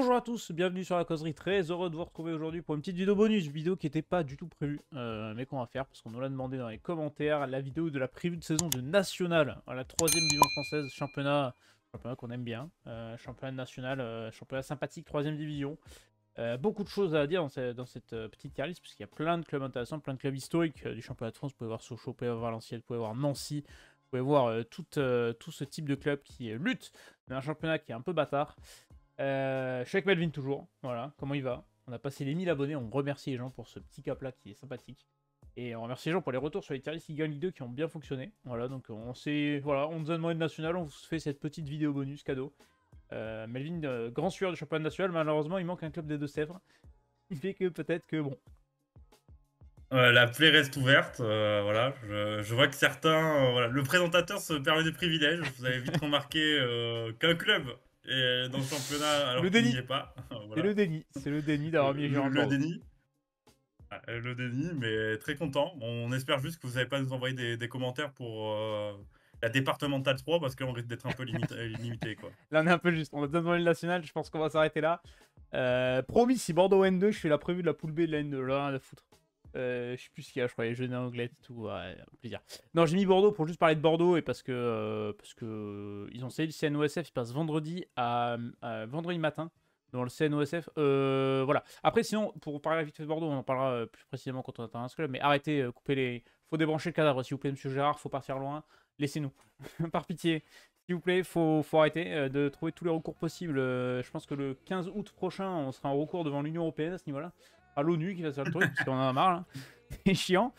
Bonjour à tous, bienvenue sur la causerie, très heureux de vous retrouver aujourd'hui pour une petite vidéo bonus, vidéo qui n'était pas du tout prévue, mais qu'on va faire parce qu'on nous l'a demandé dans les commentaires, la vidéo de la prévue de saison de National, la 3ème division française, championnat qu'on aime bien, championnat national, championnat sympathique, 3ème division. Beaucoup de choses à dire dans cette petite tier list, puisqu'il y a plein de clubs intéressants, plein de clubs historiques du championnat de France. Vous pouvez voir Sochaux, vous pouvez voir Valenciennes, vous pouvez voir Nancy, vous pouvez voir tout ce type de club qui lutte dans un championnat qui est un peu bâtard. Je suis avec Melvin toujours, voilà, comment il va? On a passé les 1000 abonnés, on remercie les gens pour ce petit cap là qui est sympathique. Et on remercie les gens pour les retours sur les tier lists Ligue 1, Ligue 2 qui ont bien fonctionné. Voilà, donc on nous a demandé de national, on vous fait cette petite vidéo bonus cadeau. Melvin, grand sueur du championnat national, malheureusement il manque un club des Deux-Sèvres. Il fait que peut-être que bon. La plaie reste ouverte, voilà. Je vois que certains, voilà, le présentateur se permet des privilèges. Vous avez vite remarqué qu'un club est dans le championnat Le alors qu'il n'y déni, est pas. c'est Voilà. le déni d'avoir mis Girard de Le Bordeaux. déni. Le déni, mais très content. On espère juste que vous n'allez pas nous envoyer des commentaires pour la départementale 3 parce qu'on risque d'être un peu limité, quoi. Là on est un peu juste, on a demandé le national, je pense qu'on va s'arrêter là. Promis, si Bordeaux N2, je fais la prévue de la poule B de la N2, là rien à foutre. Je sais plus ce qu'il y a, je crois, les jeux anglais et tout, ouais, plaisir. Non, j'ai mis Bordeaux pour juste parler de Bordeaux et parce que ils ont essayé le CNOSF, il passe vendredi vendredi matin dans le CNOSF. Voilà. Après, sinon, pour parler vite fait de Bordeaux, on en parlera plus précisément quand on atteindra ce club, mais arrêtez, coupez les. Faut débrancher le cadavre, s'il vous plaît, monsieur Gérard, faut partir loin. Laissez-nous. Par pitié. S'il vous plaît, faut arrêter de trouver tous les recours possibles. Je pense que le 15 août prochain, on sera en recours devant l'Union Européenne à ce niveau-là. À l'ONU qui va faire le truc, parce qu'on en a marre là. C'est chiant.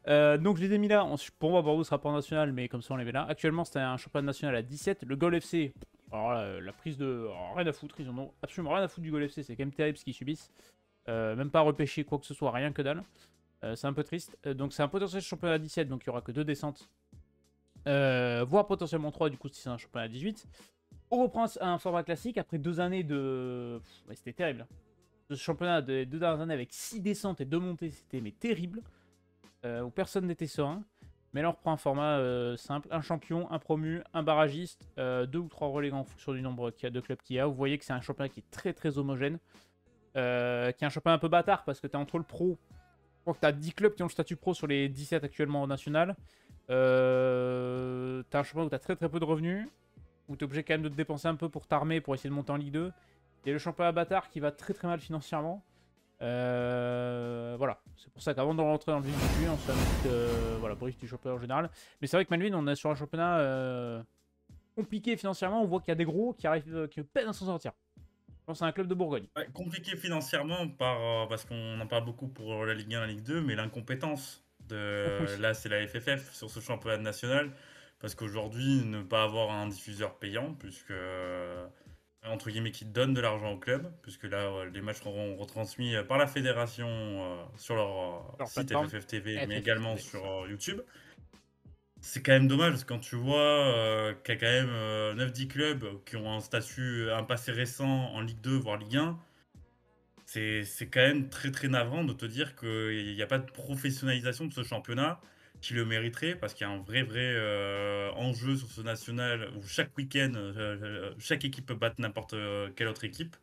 Donc je les ai mis là. Pour moi, Bordeaux sera pas en national, mais comme ça on les met là. Actuellement, c'était un championnat national à 17. Le Gol FC, alors là, la prise de. Alors, rien à foutre, ils en ont absolument rien à foutre du Gol FC. C'est quand même terrible ce qu'ils subissent. Même pas repêcher quoi que ce soit, rien que dalle. C'est un peu triste. Donc c'est un potentiel championnat à 17, donc il n'y aura que 2 descentes. Voire potentiellement 3 du coup si c'est un championnat à 18. On reprend un format classique après 2 années de. Ouais, c'était terrible. Ce championnat des 2 dernières années avec 6 descentes et 2 montées, c'était mais terrible. Où personne n'était serein. Mais là on reprend un format simple, un champion, un promu, un barragiste, 2 ou 3 relégants en fonction du nombre de clubs qu'il y a. Vous voyez que c'est un championnat qui est très très homogène. Qui est un championnat un peu bâtard parce que tu es entre le pro. Je crois que tu as 10 clubs qui ont le statut pro sur les 17 actuellement au national. T'as un championnat où t'as très très peu de revenus, où t'es obligé quand même de te dépenser un peu pour t'armer, pour essayer de monter en Ligue 2. Et le championnat bâtard qui va très très mal financièrement. Voilà, c'est pour ça qu'avant de rentrer dans le vif du sujet, on se fait un petit voilà, brief du championnat en général. Mais c'est vrai que Melvin, on est sur un championnat compliqué financièrement. On voit qu'il y a des gros qui arrivent, qui peinent à s'en sortir. Je pense que c'est un club de Bourgogne. Ouais, compliqué financièrement parce qu'on en parle beaucoup pour la Ligue 1, la Ligue 2, mais l'incompétence de Oui. là c'est la FFF sur ce championnat national, parce qu'aujourd'hui ne pas avoir un diffuseur payant, puisque entre guillemets qui donne de l'argent au club, puisque là les matchs seront retransmis par la fédération sur leur Leur site plateforme FFF TV, mais également FFTV, c'est sur ça. YouTube. C'est quand même dommage parce que quand tu vois qu'il y a quand même 9-10 clubs qui ont un statut, un passé récent en Ligue 2, voire Ligue 1, c'est quand même très très navrant de te dire qu'il n'y a pas de professionnalisation de ce championnat qui le mériterait parce qu'il y a un vrai enjeu sur ce national où chaque week-end, chaque équipe peut battre n'importe quelle autre équipe.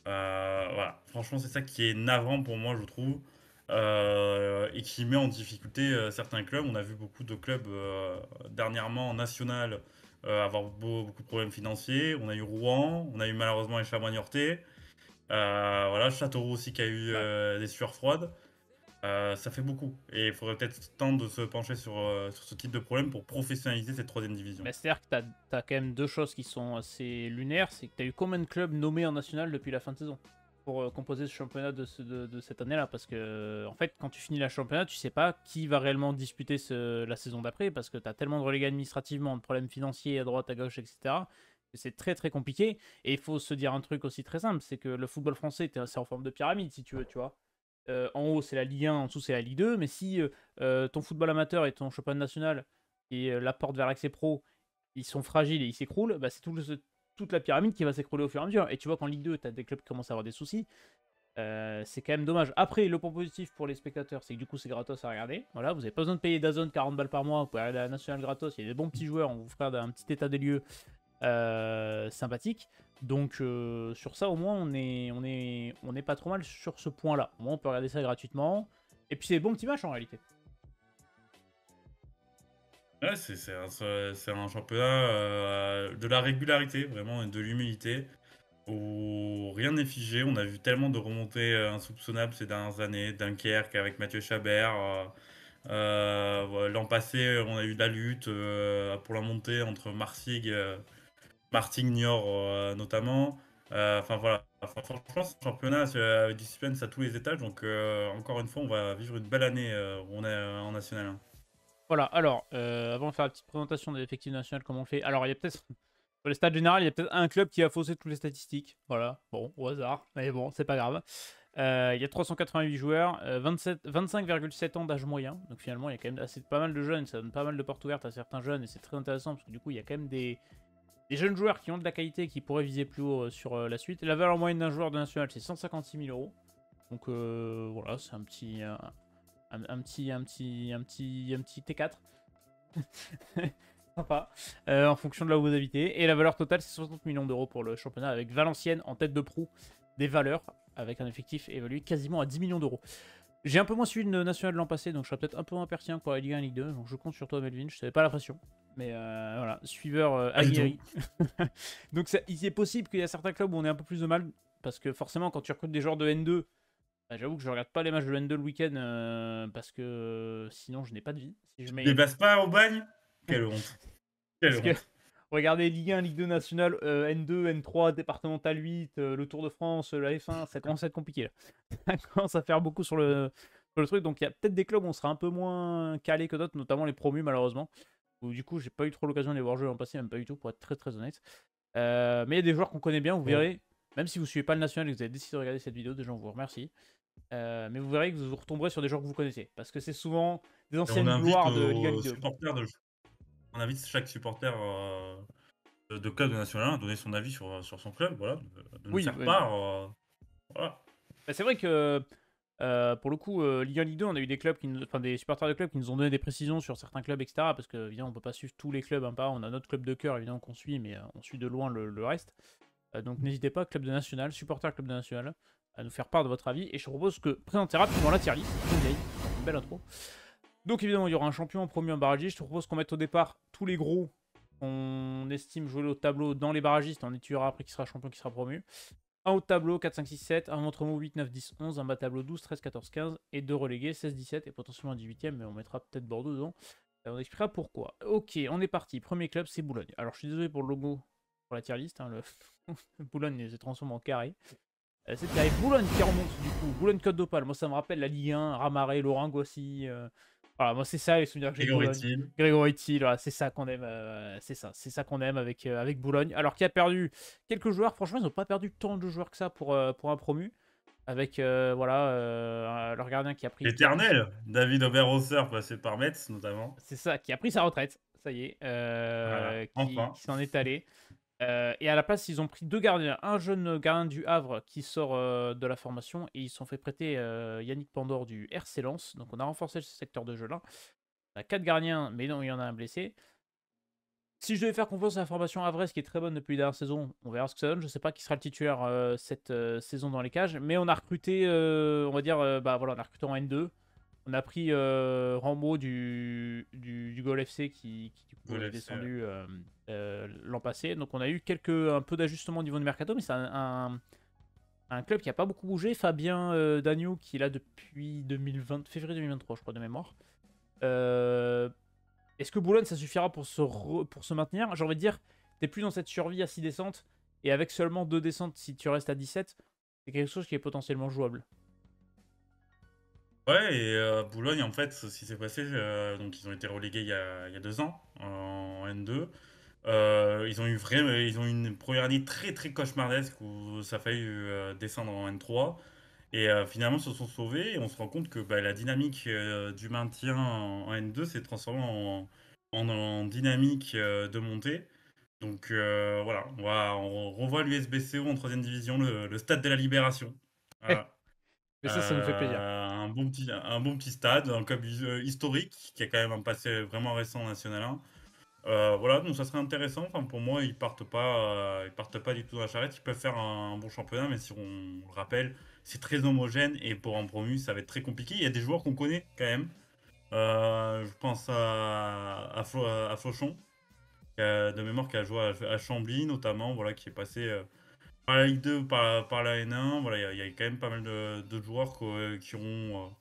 Voilà, franchement, c'est ça qui est navrant pour moi, je trouve, et qui met en difficulté certains clubs. On a vu beaucoup de clubs dernièrement en national avoir beaucoup de problèmes financiers. On a eu Rouen, on a eu malheureusement les Chamois-Niortais. Voilà, Châteauroux aussi qui a eu Ouais. des sueurs froides. Ça fait beaucoup. Et il faudrait peut-être temps de se pencher sur ce type de problème pour professionnaliser cette troisième division. Mais c'est-à-dire que t'as quand même deux choses qui sont assez lunaires. C'est que t'as eu combien de clubs nommés en national depuis la fin de saison pour composer ce championnat de cette année-là. Parce que, en fait, quand tu finis la championnat, tu sais pas qui va réellement disputer la saison d'après. Parce que t'as tellement de relégats administrativement, de problèmes financiers à droite, à gauche, etc. que c'est très très compliqué. Et il faut se dire un truc aussi très simple, c'est que le football français, c'est en forme de pyramide, si tu veux, tu vois. En haut, c'est la Ligue 1, en dessous, c'est la Ligue 2. Mais si ton football amateur et ton championnat national et la porte vers l'accès pro, ils sont fragiles et ils s'écroulent, bah, c'est toute la pyramide qui va s'écrouler au fur et à mesure. Et tu vois qu'en Ligue 2, tu as des clubs qui commencent à avoir des soucis. C'est quand même dommage. Après, le point positif pour les spectateurs, c'est que du coup, c'est gratos à regarder. Voilà, vous n'avez pas besoin de payer DAZN 40 balles par mois. Vous pouvez aller à la nationale gratos. Il y a des bons petits joueurs. On vous fera un petit état des lieux. sympathique. Donc sur ça, au moins, on est pas trop mal sur ce point-là. Au moins, on peut regarder ça gratuitement. Et puis, c'est des bons petits matchs en réalité. Ouais, c'est un championnat de la régularité, vraiment, et de l'humilité, où rien n'est figé. On a vu tellement de remontées insoupçonnables ces dernières années. Dunkerque avec Mathieu Chabert. L'an passé, on a eu de la lutte pour la montée entre Martigues, Niort notamment. Enfin voilà. Enfin, franchement, ce championnat avec du suspense à tous les étages. Donc encore une fois, on va vivre une belle année où on est en National 1. Voilà, alors, avant de faire la petite présentation de l'effectif national, comme on le fait, alors il y a peut-être, sur les stades générales, il y a peut-être un club qui a faussé toutes les statistiques. Voilà, bon, au hasard, mais bon, c'est pas grave. Il y a 388 joueurs, 25,7 ans d'âge moyen, donc finalement, il y a quand même assez, pas mal de jeunes, ça donne pas mal de portes ouvertes à certains jeunes, et c'est très intéressant, parce que du coup, il y a quand même des jeunes joueurs qui ont de la qualité et qui pourraient viser plus haut sur la suite. La valeur moyenne d'un joueur de national, c'est 156 000 euros. Donc voilà, c'est un petit T4. Sympa. En fonction de là où vous habitez. Et la valeur totale, c'est 60 millions d'euros pour le championnat, avec Valenciennes en tête de proue des valeurs, avec un effectif évalué quasiment à 10 millions d'euros. J'ai un peu moins suivi le national de l'an passé, donc je serai peut-être un peu moins pertinent pour la Ligue 1 et Ligue 2. Donc je compte sur toi, Melvin. Je savais pas la pression. Mais voilà, suiveur Pas du tout. aguerri. Donc il est possible qu'il y a certains clubs où on ait un peu plus de mal. Parce que forcément, quand tu recrutes des joueurs de N2, bah, j'avoue que je regarde pas les matchs de N2 le week-end parce que sinon je n'ai pas de vie. Si je Tu te mets... déplaces pas au bagne? Quelle honte. Quelle Parce que honte. regardez Ligue 1, Ligue 2 nationale, N2, N3, départemental 8, le Tour de France, la F1, ça commence à être compliqué là. Ça commence à faire beaucoup sur le truc. Donc il y a peut-être des clubs où on sera un peu moins calé que d'autres, notamment les promus malheureusement. Où du coup j'ai pas eu trop l'occasion de les voir jouer l'an passé, même pas du tout pour être très très honnête. Mais il y a des joueurs qu'on connaît bien, vous Bon. verrez. Même si vous suivez pas le national et que vous avez décidé de regarder cette vidéo, déjà on vous remercie. Mais vous verrez que vous retomberez sur des joueurs que vous connaissez. Parce que c'est souvent des Et on anciennes invite gloires de Liga aux Ligue 2. supporters on invite chaque supporter de club de National 1 à donner son avis sur son club, voilà, de nous Oui, faire oui, part. Voilà. bah, c'est vrai que pour le coup, Ligue 1, Ligue 2, on a eu des clubs enfin, des supporters de clubs qui nous ont donné des précisions sur certains clubs, etc. Parce que évidemment, on peut pas suivre tous les clubs un par un. On a notre club de cœur, évidemment, qu'on suit, mais on suit de loin le reste. Donc n'hésitez pas, club de national, supporter club de national, à nous faire part de votre avis. Et je propose que présenter rapidement la tier list. Une belle intro. Donc évidemment, il y aura un champion, un premier, un barragiste. Je te propose qu'on mette au départ tous les gros qu'on estime jouer au tableau dans les barragistes. On étudiera après qui sera champion, qui sera promu. Un haut de tableau, 4, 5, 6, 7. Un ventre mou, 8, 9, 10, 11. Un bas tableau, 12, 13, 14, 15. Et deux relégués, 16, 17. Et potentiellement un 18ème, mais on mettra peut-être Bordeaux dedans. On expliquera pourquoi. Ok, on est parti. Premier club, c'est Boulogne. Alors je suis désolé pour le logo, pour la tier list. Hein, Boulogne s'est transformé en carré. C'était avec Boulogne qui remonte du coup. Boulogne Côte d'Opale. Moi, ça me rappelle la Ligue 1, Ramaret, Lorraine aussi. Voilà, moi, c'est ça les souvenirs que j'ai de Boulogne. Grégory-Thiel. Grégory Thiel, voilà, c'est ça qu'on aime. C'est ça qu'on aime avec Boulogne. Alors qui a perdu quelques joueurs. Franchement, ils n'ont pas perdu tant de joueurs que ça pour un promu. Avec voilà, leur gardien qui a pris. L'éternel, David Oberhauser, passé par Metz notamment. C'est ça, qui a pris sa retraite. Ça y est. Voilà, Qui enfin. s'en est allé. Et à la place, ils ont pris deux gardiens. Un jeune gardien du Havre qui sort de la formation et ils se sont fait prêter Yannick Pandore du RC Lens. Donc on a renforcé ce secteur de jeu là. On a quatre gardiens, mais non, il y en a un blessé. Si je devais faire confiance à la formation havraise qui est très bonne depuis la dernière saison, on verra ce que ça donne. Je ne sais pas qui sera le titulaire cette saison dans les cages, mais on a recruté, on va dire, bah voilà, on a recruté en N2. On a pris Rambo du Gol FC qui du coup est Golef, descendu l'an passé. Donc on a eu un peu d'ajustement au niveau du mercato, mais c'est un club qui n'a pas beaucoup bougé. Fabien Dagnou qui est là depuis 2020, février 2023 je crois de mémoire. Est-ce que Boulogne ça suffira pour se maintenir? J'ai envie de dire, t'es plus dans cette survie à 6 descentes, et avec seulement 2 descentes si tu restes à 17, c'est quelque chose qui est potentiellement jouable. Ouais, et Boulogne, en fait, ce qui s'est passé, donc ils ont été relégués il y a 2 ans en N2. Ils ont eu une première année très très cauchemardesque où ça a failli descendre en N3. Et finalement, ils se sont sauvés et on se rend compte que bah, la dynamique du maintien en N2 s'est transformée en dynamique de montée. Donc voilà, on revoit l'USBCO en troisième division, le stade de la Libération. Voilà. Mais ça nous fait plaisir. Un bon petit stade, un club historique qui a quand même un passé vraiment récent en National 1. Voilà, donc ça serait intéressant. Enfin, pour moi, ils partent pas du tout dans la charrette. Ils peuvent faire un bon championnat, mais si on le rappelle, c'est très homogène et pour un promu, ça va être très compliqué. Il y a des joueurs qu'on connaît quand même. Je pense à Flochon, de mémoire qui a joué à Chambly notamment, voilà, qui est passé par la Ligue 2, par la N1. Voilà, il y a quand même pas mal de joueurs qui auront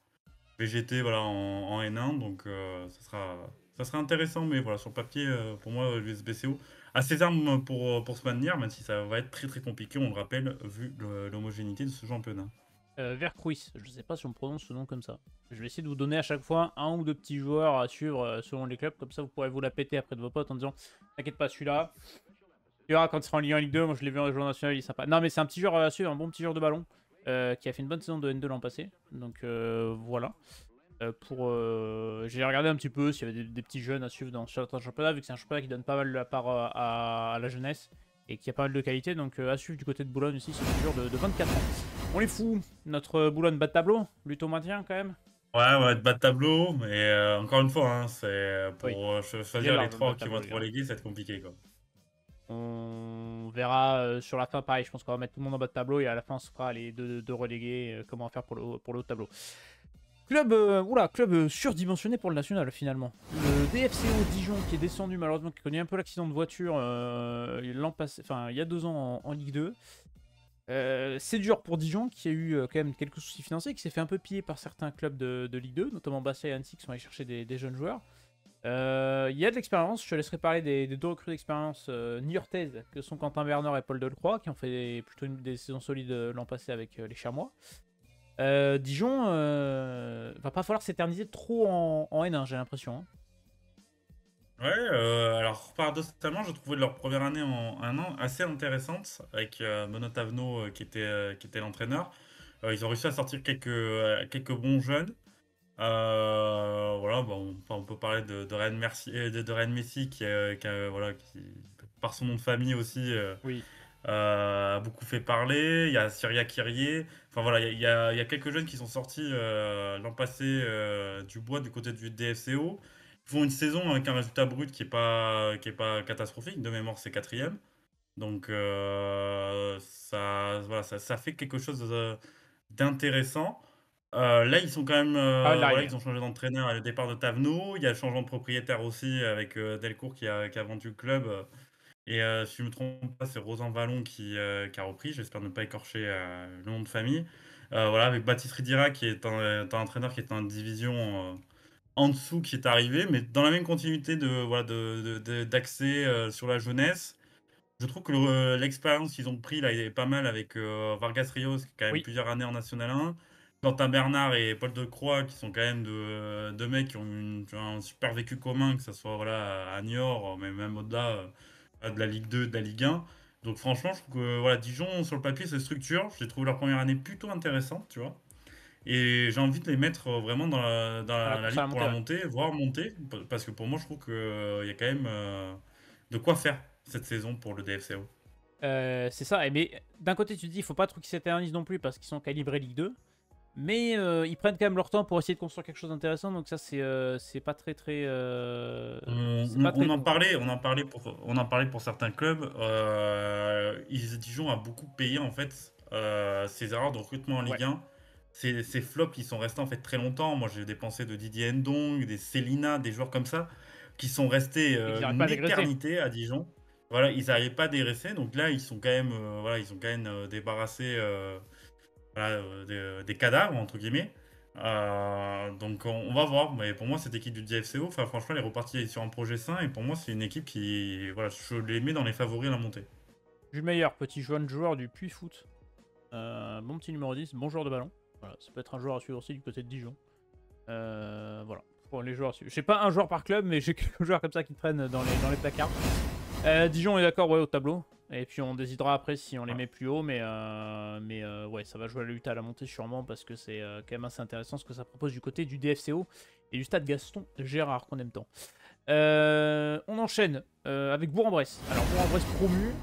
VGT voilà, en N1, donc ça sera intéressant, mais voilà, sur le papier, pour moi, l'USBCO a ses armes pour se maintenir, même si ça va être très très compliqué, on le rappelle, vu l'homogénéité de ce championnat. Vercruis, je sais pas si on prononce ce nom comme ça. Je vais essayer de vous donner à chaque fois un ou deux petits joueurs à suivre selon les clubs, comme ça vous pourrez vous la péter après de vos potes en disant t'inquiète pas, celui-là, tu verras quand il sera en Ligue 1, Ligue 2, moi je l'ai vu en joueur national, il est sympa. Non mais c'est un petit joueur à suivre, un bon petit joueur de ballon, qui a fait une bonne saison de N2 l'an passé, donc voilà. J'ai regardé un petit peu s'il y avait des petits jeunes à suivre dans certains championnats, vu que c'est un championnat qui donne pas mal la part à la jeunesse et qui a pas mal de qualité. Donc à suivre du côté de Boulogne aussi, c'est une joueur de 24 ans. On les fout, notre Boulogne bas de tableau, plutôt maintien quand même. Ouais, de bas de tableau, mais encore une fois, hein, c'est Oui, pour bien choisir les large le bas trois de qui vont tableau, être les gars. relégués, ça va être compliqué, quoi. On verra sur la fin, pareil, je pense qu'on va mettre tout le monde en bas de tableau et à la fin on se fera les deux relégués, comment faire pour le haut de tableau. Club, club surdimensionné pour le national finalement. Le DFCO Dijon qui est descendu malheureusement, qui connaît un peu l'accident de voiture l'an passé, enfin il y a 2 ans en Ligue 2. C'est dur pour Dijon qui a eu quand même quelques soucis financiers, qui s'est fait un peu piller par certains clubs de Ligue 2, notamment Bastia et Annecy qui sont allés chercher des jeunes joueurs. Il y a de l'expérience, je te laisserai parler des deux recrues d'expérience niortaises que sont Quentin Bernard et Paul Delcroix qui ont fait plutôt des saisons solides l'an passé avec les Chamois. Dijon, va pas falloir s'éterniser trop en N1, j'ai l'impression. Hein. Ouais, alors paradoxalement, je trouvais leur première année en un an assez intéressante avec Benoît Tavenot qui était l'entraîneur. Ils ont réussi à sortir quelques bons jeunes. Voilà, bon, enfin, on peut parler de Ryan de Ryan Messi voilà, qui, par son nom de famille aussi, Oui. a beaucoup fait parler. Il y a Syria Kyrie. Enfin voilà, il y a quelques jeunes qui sont sortis l'an passé du bois du côté du DFCO. Ils font une saison avec un résultat brut qui est pas catastrophique. De mémoire, c'est quatrième. Donc voilà, ça fait quelque chose d'intéressant. Là, ils sont quand même, Pas mal voilà, d'arriver. ils Hein. ont changé d'entraîneur à le départ de Tavenot. Il y a le changement de propriétaire aussi avec Delcourt qui a vendu le club. Et si je ne me trompe pas, c'est Rosan Vallon qui a repris. J'espère ne pas écorcher le nom de famille. Voilà, avec Baptiste Ridira qui est un entraîneur qui est en division en dessous qui est arrivé, mais dans la même continuité voilà, d'accès sur la jeunesse. Je trouve que l'expérience qu'ils ont pris là, il est pas mal avec Vargas Rios, qui a quand même Oui, plusieurs années en National 1. Quentin Bernard et Paul Decroix, qui sont quand même deux mecs qui ont un super vécu commun, que ce soit voilà, à Niort, mais même au-delà de la Ligue 2, de la Ligue 1. Donc franchement, je trouve que voilà, Dijon, sur le papier, c'est structure. J'ai trouvé leur première année plutôt intéressante, tu vois. Et j'ai envie de les mettre vraiment dans à la la course à la ligue pour montée, la ouais. montée, voire monter, parce que pour moi, je trouve qu'il y a quand même de quoi faire cette saison pour le DFCO. C'est ça, mais d'un côté tu te dis il faut pas trop qu'ils s'éternisent non plus parce qu'ils sont calibrés Ligue 2. Mais ils prennent quand même leur temps pour essayer de construire quelque chose d'intéressant, donc ça c'est pas c'est pas très con quoi. On en parlait pour certains clubs. Dijon a beaucoup payé en fait ses erreurs de recrutement en Ouais, Ligue 1. Ces flops qui sont restés en fait très longtemps. Moi j'ai des pensées de Didier Ndong, des Célina, des joueurs comme ça qui sont restés et qu'ils n'arrivent pas à une dégraisser. éternité à Dijon. Voilà, ils n'arrivaient pas à dégraisser. Donc là ils sont quand même, voilà, ils ont quand même débarrassé voilà, des cadavres, entre guillemets. Donc on va voir, mais pour moi cette équipe du DFCO, enfin franchement elle est repartie sur un projet sain et pour moi c'est une équipe qui, voilà, je les mets dans les favoris à la montée. Jules Meyer, petit jeune joueur du Puy Foot. Bon petit numéro 10, bon joueur de ballon. Voilà, ça peut être un joueur à suivre aussi du côté de Dijon. Voilà, pour les joueurs à suivre. J'ai pas un joueur par club, mais j'ai quelques joueurs comme ça qui traînent dans les placards. Dijon est d'accord, ouais, au tableau. Et puis on décidera après si on les Ah. met plus haut, mais ouais, ça va jouer à la lutte à la montée sûrement parce que c'est quand même assez intéressant ce que ça propose du côté du DFCO et du stade Gaston Gérard qu'on aime tant. On enchaîne avec Bourg-en-Bresse. Alors Bourg-en-Bresse promu,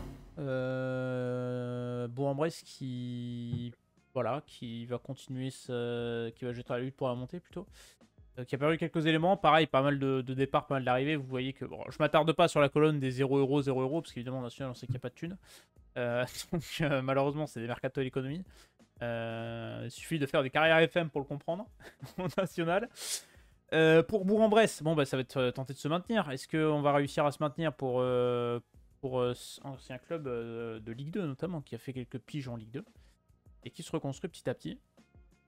Bourg-en-Bresse qui voilà, qui va continuer, qui va jeter à la lutte pour la montée plutôt. qui a perdu quelques éléments. Pareil, pas mal de départs, pas mal d'arrivées. Vous voyez que bon, je m'attarde pas sur la colonne des 0 €, 0 €, parce qu'évidemment, en national, on sait qu'il n'y a pas de thunes. Donc, malheureusement, c'est des mercato à l'économie. Il suffit de faire des carrières FM pour le comprendre, en national. Pour Bourg-en-Bresse, bon, bah, ça va être tenter de se maintenir. Est-ce qu'on va réussir à se maintenir pour c'est un club de Ligue 2 notamment, qui a fait quelques piges en Ligue 2 et qui se reconstruit petit à petit.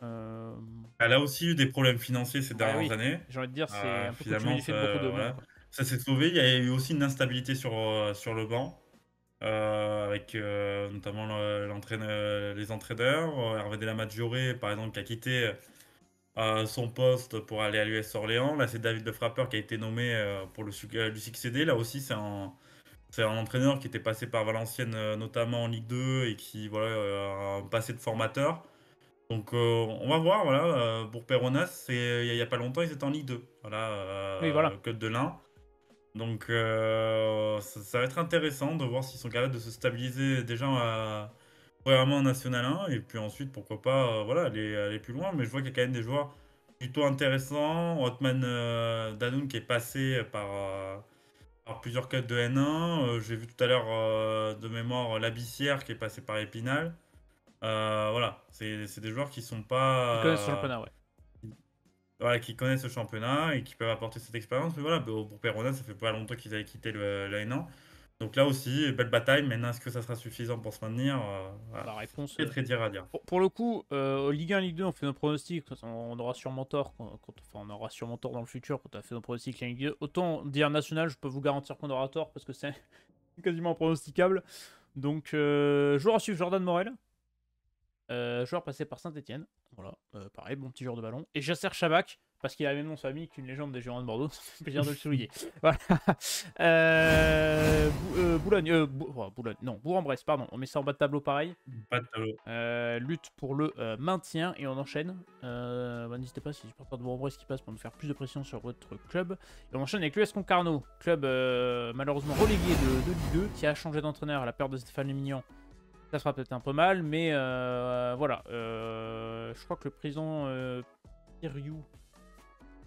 Elle a aussi eu des problèmes financiers ces Bah dernières oui, années. j'ai envie de dire, c'est un peu coutumier Finalement, du fait de beaucoup de monde, voilà, quoi. ça s'est sauvé. Il y a eu aussi une instabilité sur le banc, avec notamment les entraîneurs. Hervé Delamadjioré, par exemple, qui a quitté son poste pour aller à l'US Orléans. Là, c'est David Le Frappeur qui a été nommé pour lui succéder. Là aussi, c'est un entraîneur qui était passé par Valenciennes, notamment en Ligue 2, et qui voilà, a un passé de formateur. Donc on va voir, voilà, pour Peronas, il y a pas longtemps, ils étaient en Ligue 2, voilà, Oui, voilà. Côte de l'Ain. Donc ça va être intéressant de voir s'ils sont capables de se stabiliser déjà premièrement en National 1, et puis ensuite, pourquoi pas, voilà, aller plus loin. Mais je vois qu'il y a quand même des joueurs plutôt intéressants. Othman Danoun qui est passé par plusieurs clubs de N1. J'ai vu tout à l'heure de mémoire Labissière qui est passé par Épinal. Voilà, c'est des joueurs qui sont Ils connaissent ce pas. championnat, ouais. Voilà, qui connaissent le championnat et qui peuvent apporter cette expérience. Mais voilà, pour Perona, ça fait pas longtemps qu'ils avaient quitté la N1. Donc là aussi, belle bataille. Maintenant, est-ce que ça sera suffisant pour se maintenir? Voilà. La réponse. C'est très dur à dire. Pour le coup, Ligue 1, Ligue 2, on fait nos pronostics. On aura sûrement tort enfin, on aura sûrement tort dans le futur quand on a fait nos pronostics en Ligue 2. Autant dire national, je peux vous garantir qu'on aura tort parce que c'est quasiment pronosticable. Donc, joueur à suivre, Jordan Morel. Joueur passé par Saint-Etienne. Voilà, pareil, bon petit joueur de ballon. Et Jasser Chabak, parce qu'il a le même nom de famille qu'une légende des Girondins de Bordeaux. Ça fait plaisir de le souligner. Voilà. Boulogne, Boulogne, non, Bourg-en-Bresse, pardon. On met ça en bas de tableau pareil. Pas de tableau. Lutte pour le maintien et on enchaîne. N'hésitez pas si je porte de Bourg-en-Bresse qui passe pour nous faire plus de pression sur votre club. Et on enchaîne avec l'US Concarneau, club malheureusement relégué de Ligue 2 qui a changé d'entraîneur à la perte de Stéphane Lémignan. Ça fera peut-être un peu mal, mais voilà. Je crois que le président Piriou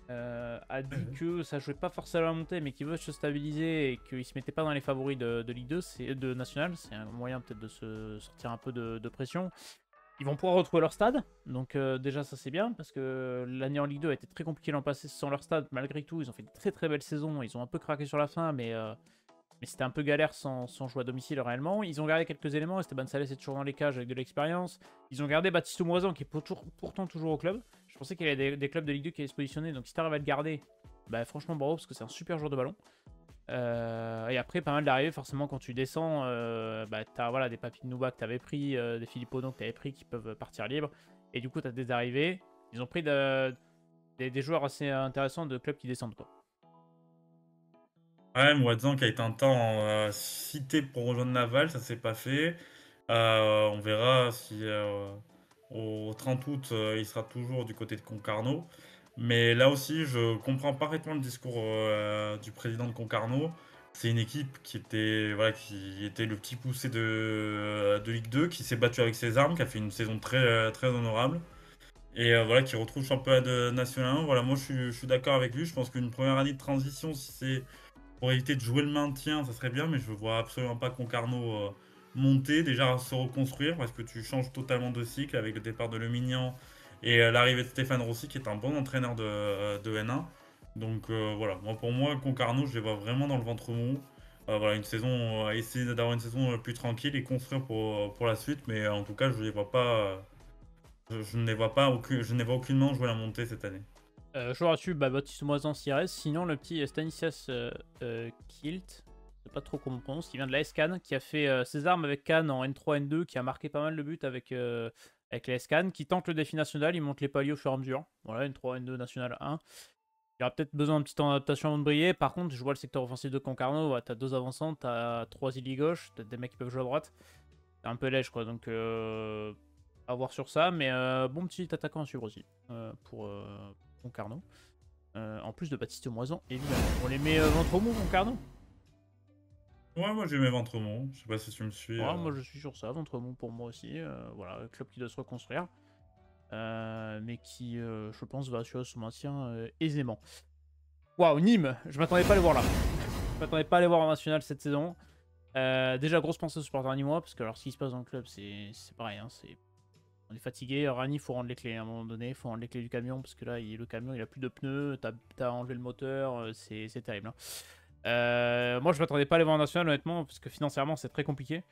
a dit que ça jouait pas forcément à la montée, mais qu'il veut se stabiliser et qu'il se mettait pas dans les favoris de Ligue 2, de National. C'est un moyen peut-être de se sortir un peu de pression. Ils vont pouvoir retrouver leur stade, donc déjà ça c'est bien, parce que l'année en Ligue 2 a été très compliquée l'an passé sans leur stade. Malgré tout, ils ont fait de très très belles saisons. Ils ont un peu craqué sur la fin, mais c'était un peu galère sans jouer à domicile réellement. Ils ont gardé quelques éléments. Esteban Salès est toujours dans les cages avec de l'expérience. Ils ont gardé Baptiste Moisan qui est pourtant toujours au club. Je pensais qu'il y avait des clubs de Ligue 2 qui allaient se positionner. Donc si tu arrives à le garder, bah, franchement bravo parce que c'est un super joueur de ballon. Et après, pas mal d'arrivées. Forcément, quand tu descends, bah, tu as voilà, des Papy Nouba que tu avais pris, des Philippe Audon que tu avais pris qui peuvent partir libres. Et du coup, tu as des arrivées. Ils ont pris des joueurs assez intéressants de clubs qui descendent, quoi. Ouais, Moisan qui a été un temps cité pour rejoindre Laval, ça s'est pas fait. On verra si au 30 août, il sera toujours du côté de Concarneau. Mais là aussi, je comprends parfaitement le discours du président de Concarneau. C'est une équipe voilà, qui était le petit poussé de Ligue 2, qui s'est battu avec ses armes, qui a fait une saison très, très honorable. Et voilà, qui retrouve le championnat de National 1. Voilà, moi je suis d'accord avec lui. Je pense qu'une première année de transition, si c'est pour éviter de jouer le maintien, ça serait bien, mais je ne vois absolument pas Concarneau monter, déjà se reconstruire, parce que tu changes totalement de cycle avec le départ de Lemignan et l'arrivée de Stéphane Rossi, qui est un bon entraîneur de N1. Donc voilà, pour moi, Concarneau, je les vois vraiment dans le ventre mou. Voilà, une saison, essayer d'avoir une saison plus tranquille et construire pour la suite, mais en tout cas, je les vois pas, je ne les vois pas, je ne les vois aucunement jouer la montée cette année. Joueur à suivre, bah, Baptiste Moisan s'y reste. Sinon, le petit Stanislas Kilt, je sais pas trop comment on prononce, qui vient de la S-Can, qui a fait ses armes avec Cannes en N3, N2, qui a marqué pas mal de buts avec la S-Can, qui tente le défi national, il monte les paliers au fur et à mesure. Voilà, N3, N2, National 1. Il aura peut-être besoin d'un petit temps d'adaptation avant de briller. Par contre, je vois le secteur offensif de Concarneau, ouais, t'as 2 avançants, t'as 3 ailiers gauche, t'as des mecs qui peuvent jouer à droite. C'est un peu léger, quoi, donc à voir sur ça. Mais bon petit attaquant à suivre aussi pour Concarneau. En plus de Baptiste Moisan, évidemment. On les met ventre mou, Concarneau. Ouais, moi j'ai mes ventres mous, je sais pas si tu me suis. Ouais, moi je suis sur ça, ventre mou pour moi aussi. Voilà, club qui doit se reconstruire. mais qui, je pense, va assurer son maintien aisément. Waouh, Nîmes, je m'attendais pas à les voir là. Je m'attendais pas à les voir en national cette saison. Déjà, grosse pensée aux supporters nîmois, parce que alors ce qui se passe dans le club, c'est pareil. Hein, on est fatigué. Rani, il faut rendre les clés à un moment donné. Il faut rendre les clés du camion, parce que là, le camion, il a plus de pneus. T'as enlevé le moteur. C'est terrible. Hein. Moi, je m'attendais pas à les voir en national, honnêtement, parce que financièrement, c'est très compliqué.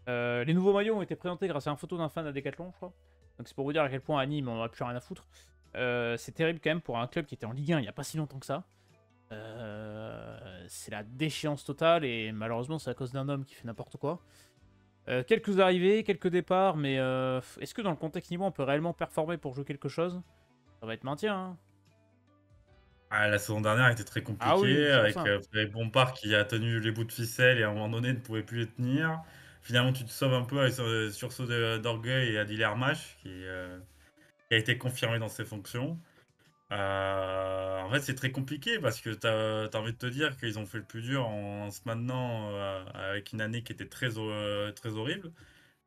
Les nouveaux maillots ont été présentés grâce à une photo d'un fan à Decathlon, je crois. Donc c'est pour vous dire à quel point à Nîmes, on n'aurait plus rien à foutre. C'est terrible quand même pour un club qui était en Ligue 1 il n'y a pas si longtemps que ça. C'est la déchéance totale et malheureusement c'est à cause d'un homme qui fait n'importe quoi. Quelques arrivées, quelques départs, mais est-ce que dans le contexte niveau on peut réellement performer pour jouer quelque chose? Ça va être maintien. Hein. Ah, la saison dernière était très Ah oui, compliquée c'est pour avec ça. Bompard qui a tenu les bouts de ficelle et à un moment donné ne pouvait plus les tenir. Finalement, tu te sauves un peu avec ce sursaut d'orgueil et Adil Hermach qui a été confirmé dans ses fonctions. En fait, c'est très compliqué parce que t'as envie de te dire qu'ils ont fait le plus dur en se maintenant avec une année qui était très horrible.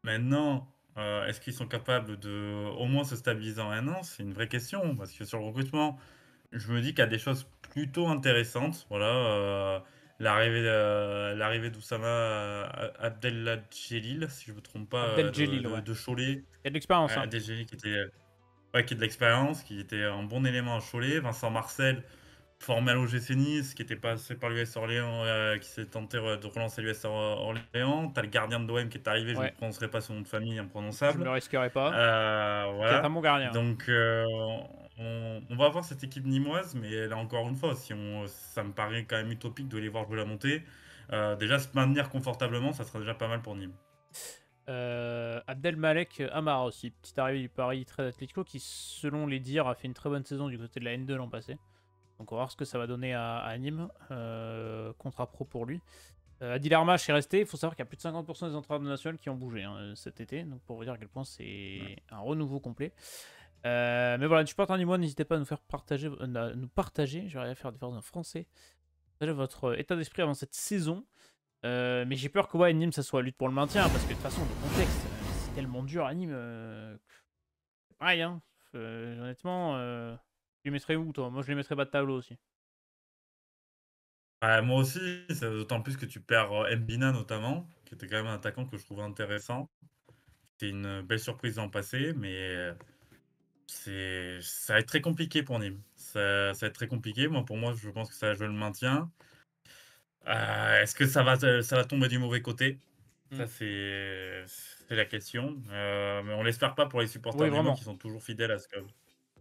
Maintenant, est-ce qu'ils sont capables de au moins se stabiliser en un an? C'est une vraie question parce que sur le recrutement, je me dis qu'il y a des choses plutôt intéressantes. Voilà, l'arrivée d'Oussama Abdelladjelil, si je ne me trompe pas, Abdeljelil, ouais. de Cholet. Il y a de l'expérience, hein. Abdeljelil qui était, ouais, qui a de l'expérience, qui était un bon élément à Cholet. Vincent Marcel, formé à l'OGC Nice, qui était passé par l'US Orléans, qui s'est tenté de relancer l'US Orléans. T'as le gardien de l'OM qui est arrivé, je ne Ouais, prononcerai pas son nom de famille je me imprononçable. risquerai pas. Qui est un Voilà. bon gardien. Hein. Donc, on va voir cette équipe nimoise, mais là encore une fois, ça me paraît quand même utopique de les voir jouer la montée. Déjà, se maintenir confortablement, ça sera déjà pas mal pour Nîmes. Abdelmalek Amara aussi, petite arrivée du Paris très Atlético qui, selon les dires, a fait une très bonne saison du côté de la N2 l'an passé. Donc on va voir ce que ça va donner à Nîmes. Contrat pro pour lui. Adil Hermach est resté. Il faut savoir qu'il y a plus de 50% des entraîneurs nationaux qui ont bougé hein, cet été. Donc pour vous dire à quel point c'est Ouais. un renouveau complet. Mais voilà, les supporters nîmois, n'hésitez pas à nous faire partager, j'arrive à faire des phrases en français, partager votre état d'esprit avant cette saison. Mais j'ai peur que ouais, Nîmes, ça soit la lutte pour le maintien, parce que de toute façon, le contexte, c'est tellement dur à Nîmes. Pareil, hein. Honnêtement, tu les mettrais où, toi? Moi, je les mettrais bas de tableau aussi. Moi aussi, d'autant plus que tu perds Mbina notamment, qui était quand même un attaquant que je trouvais intéressant. C'était une belle surprise l'an passé, mais ça va être très compliqué pour Nîmes. Ça va être très compliqué. Pour moi, je pense que ça va jouer le maintien. Est-ce que ça va tomber du mauvais côté? Hmm. Ça, c'est la question. Mais on l'espère pas pour les Oui, supporters nîmois vraiment. qui sont toujours fidèles à ce club.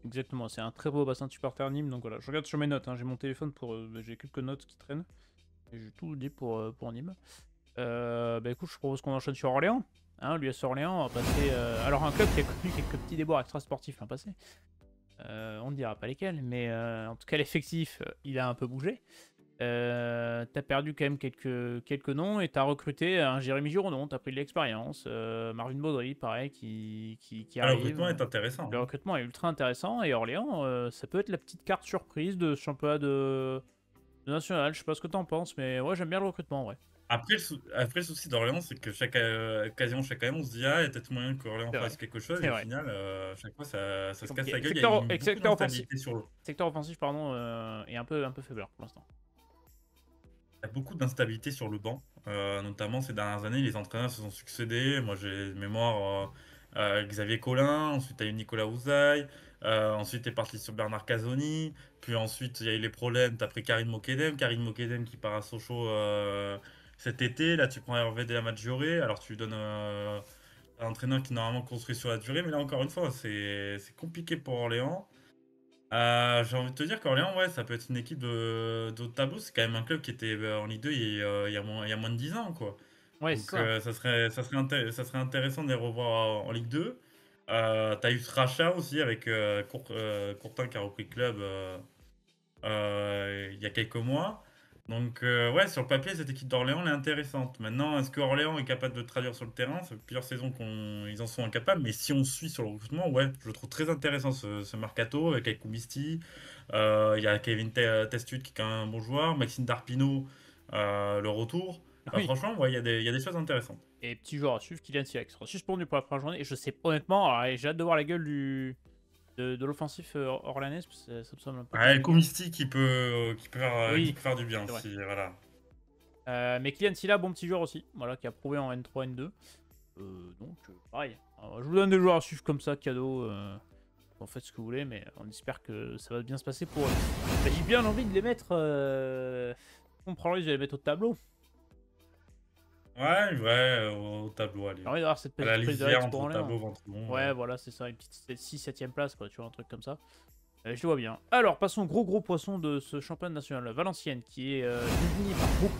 Exactement, c'est un très beau bassin de supporters Nîmes. Donc voilà, je regarde sur mes notes. Hein, j'ai mon téléphone pour. J'ai quelques notes qui traînent. Et j'ai tout dit pour Nîmes. Bah écoute, je propose qu'on enchaîne sur Orléans. Hein, l'US Orléans a passé. Alors, un club qui a connu quelques petits déboires extrasportifs l'an passé. On ne dira pas lesquels, mais en tout cas, l'effectif, il a un peu bougé. T'as perdu quand même quelques noms et t'as recruté un Jérémy Giroudon, t'as pris de l'expérience. Marvin Baudry, pareil, qui Ah, le arrive. recrutement est intéressant, Le hein. recrutement est ultra intéressant et Orléans, ça peut être la petite carte surprise de ce championnat de national. Je sais pas ce que t'en penses, mais ouais, j'aime bien le recrutement, ouais. Après, le souci d'Orléans, c'est que quasiment chaque année, on se dit, ah, il y a peut-être moyen qu'Orléans C'est vrai, fasse quelque chose, c'est et au vrai. final, chaque fois, ça C'est se casse compliqué. la Et gueule. Il y a eu beaucoup secteur offensif, d'instabilité sur le. secteur offensif pardon, est un peu faiblard pour l'instant. Il y a beaucoup d'instabilité sur le banc, notamment ces dernières années, les entraîneurs se sont succédés. Moi, j'ai mémoire Xavier Collin, ensuite il y a eu Nicolas Ouzaï, ensuite tu es parti sur Bernard Casoni, puis ensuite il y a eu les problèmes, tu as pris Karim Mokedem qui part à Sochaux cet été. Là, tu prends Hervé de la Maggiore, alors tu lui donnes un entraîneur qui normalement construit sur la durée, mais là encore une fois, c'est compliqué pour Orléans. J'ai envie de te dire qu'Orléans, ouais, ça peut être une équipe de haut de tableau. C'est quand même un club qui était en Ligue 2 il y a moins de 10 ans, quoi. Ouais, c'est Donc ça. ça serait intéressant de les revoir en Ligue 2. T'as eu ce rachat aussi avec Courtin qui a repris le club il y a quelques mois. Donc ouais, sur le papier, cette équipe d'Orléans elle est intéressante. Maintenant, est-ce que Orléans est capable de traduire sur le terrain? Ça fait plusieurs saisons qu'ils en sont incapables, mais si on suit sur le recrutement, ouais, je le trouve très intéressant ce mercato avec Aikou Misti. Il y a Kevin Testude qui est quand même un bon joueur, Maxime Darpino, le retour. Oui. Franchement, ouais, il y a des choses intéressantes. Et petit joueur à suivre, Kylian Siak sera suspendu pour la première journée. Et je sais honnêtement, alors, j'ai hâte de voir la gueule du de l'offensif orlanais, parce que ça me semble un peu Ouais, compliqué. Kumisti qui Oui, peut faire du bien c'est vrai. aussi, voilà. Mais Kylian Silla, bon petit joueur aussi, voilà, qui a prouvé en N3, N2. Donc, pareil. Alors, je vous donne des joueurs à suivre comme ça, cadeau. En faites ce que vous voulez, mais on espère que ça va bien se passer pour eux. Bah, j'ai bien envie de les mettre. On prendrait, je vais les mettre au tableau. Ouais, ouais, au tableau, J'ai allez. envie d'avoir cette À la petite prise de lisière risque entre pour le en l'air. tableau, ventilon, ouais. Ouais, voilà, c'est ça, une petite 6-7ème place, quoi, tu vois, un truc comme ça. Je le vois bien. Alors, passons au gros poisson de ce championnat national. Valenciennes, qui est désigné par beaucoup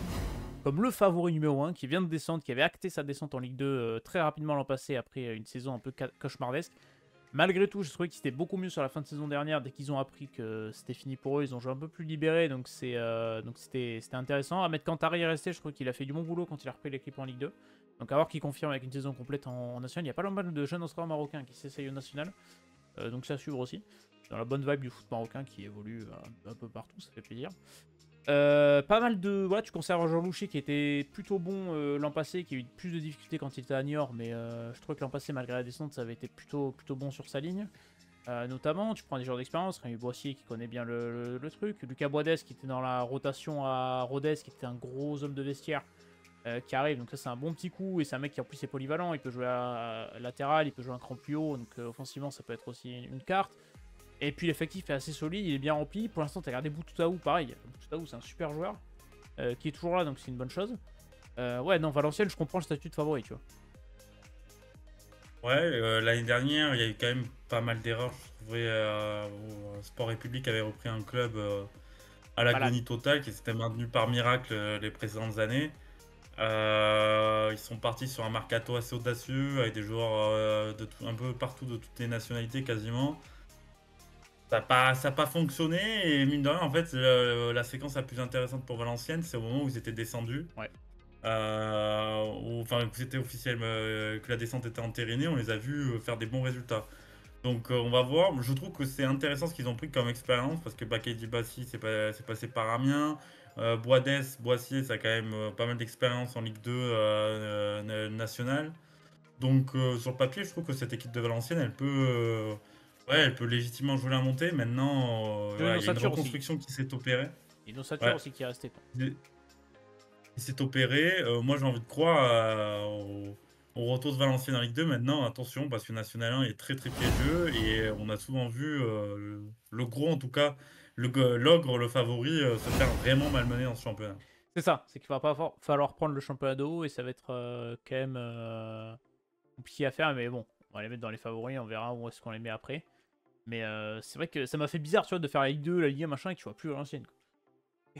comme le favori numéro 1, qui vient de descendre, qui avait acté sa descente en Ligue 2 très rapidement l'an passé, après une saison un peu cauchemardesque. Malgré tout, je trouvais qu'ils étaient beaucoup mieux sur la fin de saison dernière. Dès qu'ils ont appris que c'était fini pour eux, ils ont joué un peu plus libéré, donc c'était intéressant. Ahmed Kantari est resté, je trouve qu'il a fait du bon boulot quand il a repris l'équipe en Ligue 2. Donc à voir qu'il confirme avec une saison complète en national. Il y a pas mal de jeunes Oscars marocains qui s'essayent au national, donc c'est à suivre aussi. Dans la bonne vibe du foot marocain qui évolue un peu partout, ça fait plaisir. Pas mal de... Voilà, tu conserves Jean Loucher qui était plutôt bon l'an passé, qui a eu plus de difficultés quand il était à Niort, mais je trouvais que l'an passé, malgré la descente, ça avait été plutôt bon sur sa ligne. Notamment, tu prends des joueurs d'expérience, Rémi Boissier qui connaît bien le truc, Lucas Boades qui était dans la rotation à Rodez, qui était un gros homme de vestiaire, qui arrive, donc ça c'est un bon petit coup, et c'est un mec qui en plus est polyvalent, il peut jouer à latéral, il peut jouer un cran plus haut, donc offensivement ça peut être aussi une carte. Et puis l'effectif est assez solide, il est bien rempli. Pour l'instant, tu as gardé Boutoutaou, pareil. Boutoutaou, c'est un super joueur qui est toujours là, donc c'est une bonne chose. Ouais, non, Valenciennes, je comprends le statut de favori, tu vois. Ouais, l'année dernière, il y a eu quand même pas mal d'erreurs. Je trouvais Sport République avait repris un club à Malade. l'agonie totale qui s'était maintenu par miracle les précédentes années. Ils sont partis sur un mercato assez audacieux avec des joueurs un peu partout de toutes les nationalités quasiment. Ça a pas fonctionné et mine de rien, en fait, la séquence la plus intéressante pour Valenciennes, c'est au moment où ils étaient descendus. Ouais. Enfin, que c'était officiel, que la descente était entérinée, on les a vus faire des bons résultats. Donc on va voir. Je trouve que c'est intéressant ce qu'ils ont pris comme expérience parce que Bakedi Bassi c'est passé par Amiens. Boissier, ça a quand même pas mal d'expérience en Ligue 2 nationale. Donc sur le papier, je trouve que cette équipe de Valenciennes, ouais, elle peut légitimement jouer la montée. Maintenant, J'ai une voilà, il y a une ossature aussi. reconstruction qui s'est opérée. Et une ossature Ouais, aussi qui est restée, quoi. qui s'est opérée. Moi, j'ai envie de croire au retour de Valenciennes en Ligue 2. Maintenant, attention, parce que National 1 est très très piégeux et on a souvent vu le gros, en tout cas, l'ogre, le favori, se faire vraiment malmener dans ce championnat. C'est ça, c'est qu'il va pas falloir prendre le championnat de haut et ça va être quand même compliqué à faire, mais bon, on va les mettre dans les favoris, on verra où est-ce qu'on les met après. Mais c'est vrai que ça m'a fait bizarre, tu vois, de faire la Ligue 2, la Ligue 1, machin, et que tu vois plus Valenciennes, quoi.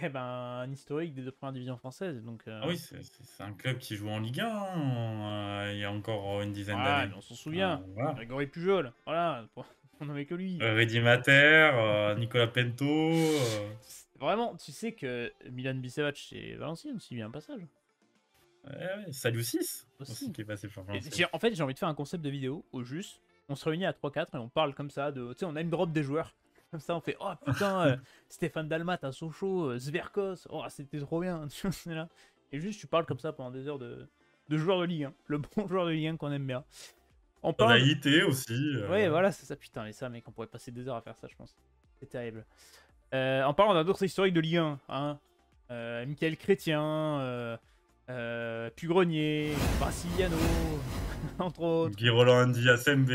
Eh ben, un historique des deux premières divisions françaises, donc... Ah oui, c'est un club qui joue en Ligue 1 il y a une dizaine Ouais, d'années. mais on s'en souvient. Voilà. Grégory Pujol, voilà, on n'avait que lui. Reddy Mater, Nicolas Pento. Vraiment, tu sais que Milan Bisevac, c'est Valenciennes aussi, il y a un passage. Ouais, Salut 6 aussi Aussi. qui est passé par Et Valenciennes. en fait, j'ai envie de faire un concept de vidéo où juste, on se réunit à 3-4 et on parle comme ça de. Tu sais, on name drop des joueurs. Comme ça, on fait oh putain, Stéphane Dalmat à Sochaux, Zverkos, oh c'était trop bien. Tu vois, c'est là. Et juste, tu parles comme ça pendant des heures de joueurs de Ligue 1. Le bon joueur de Ligue 1 qu'on aime bien. En On a parlant de... IT aussi. Ouais, voilà, c'est ça, putain, mais ça, mec, on pourrait passer des heures à faire ça, je pense. C'est terrible. En parlant d'un autre historique de Ligue 1, hein, Michael Chrétien, Pugrenier, Brasiliano, entre autres, Guy Rolandi Asembe.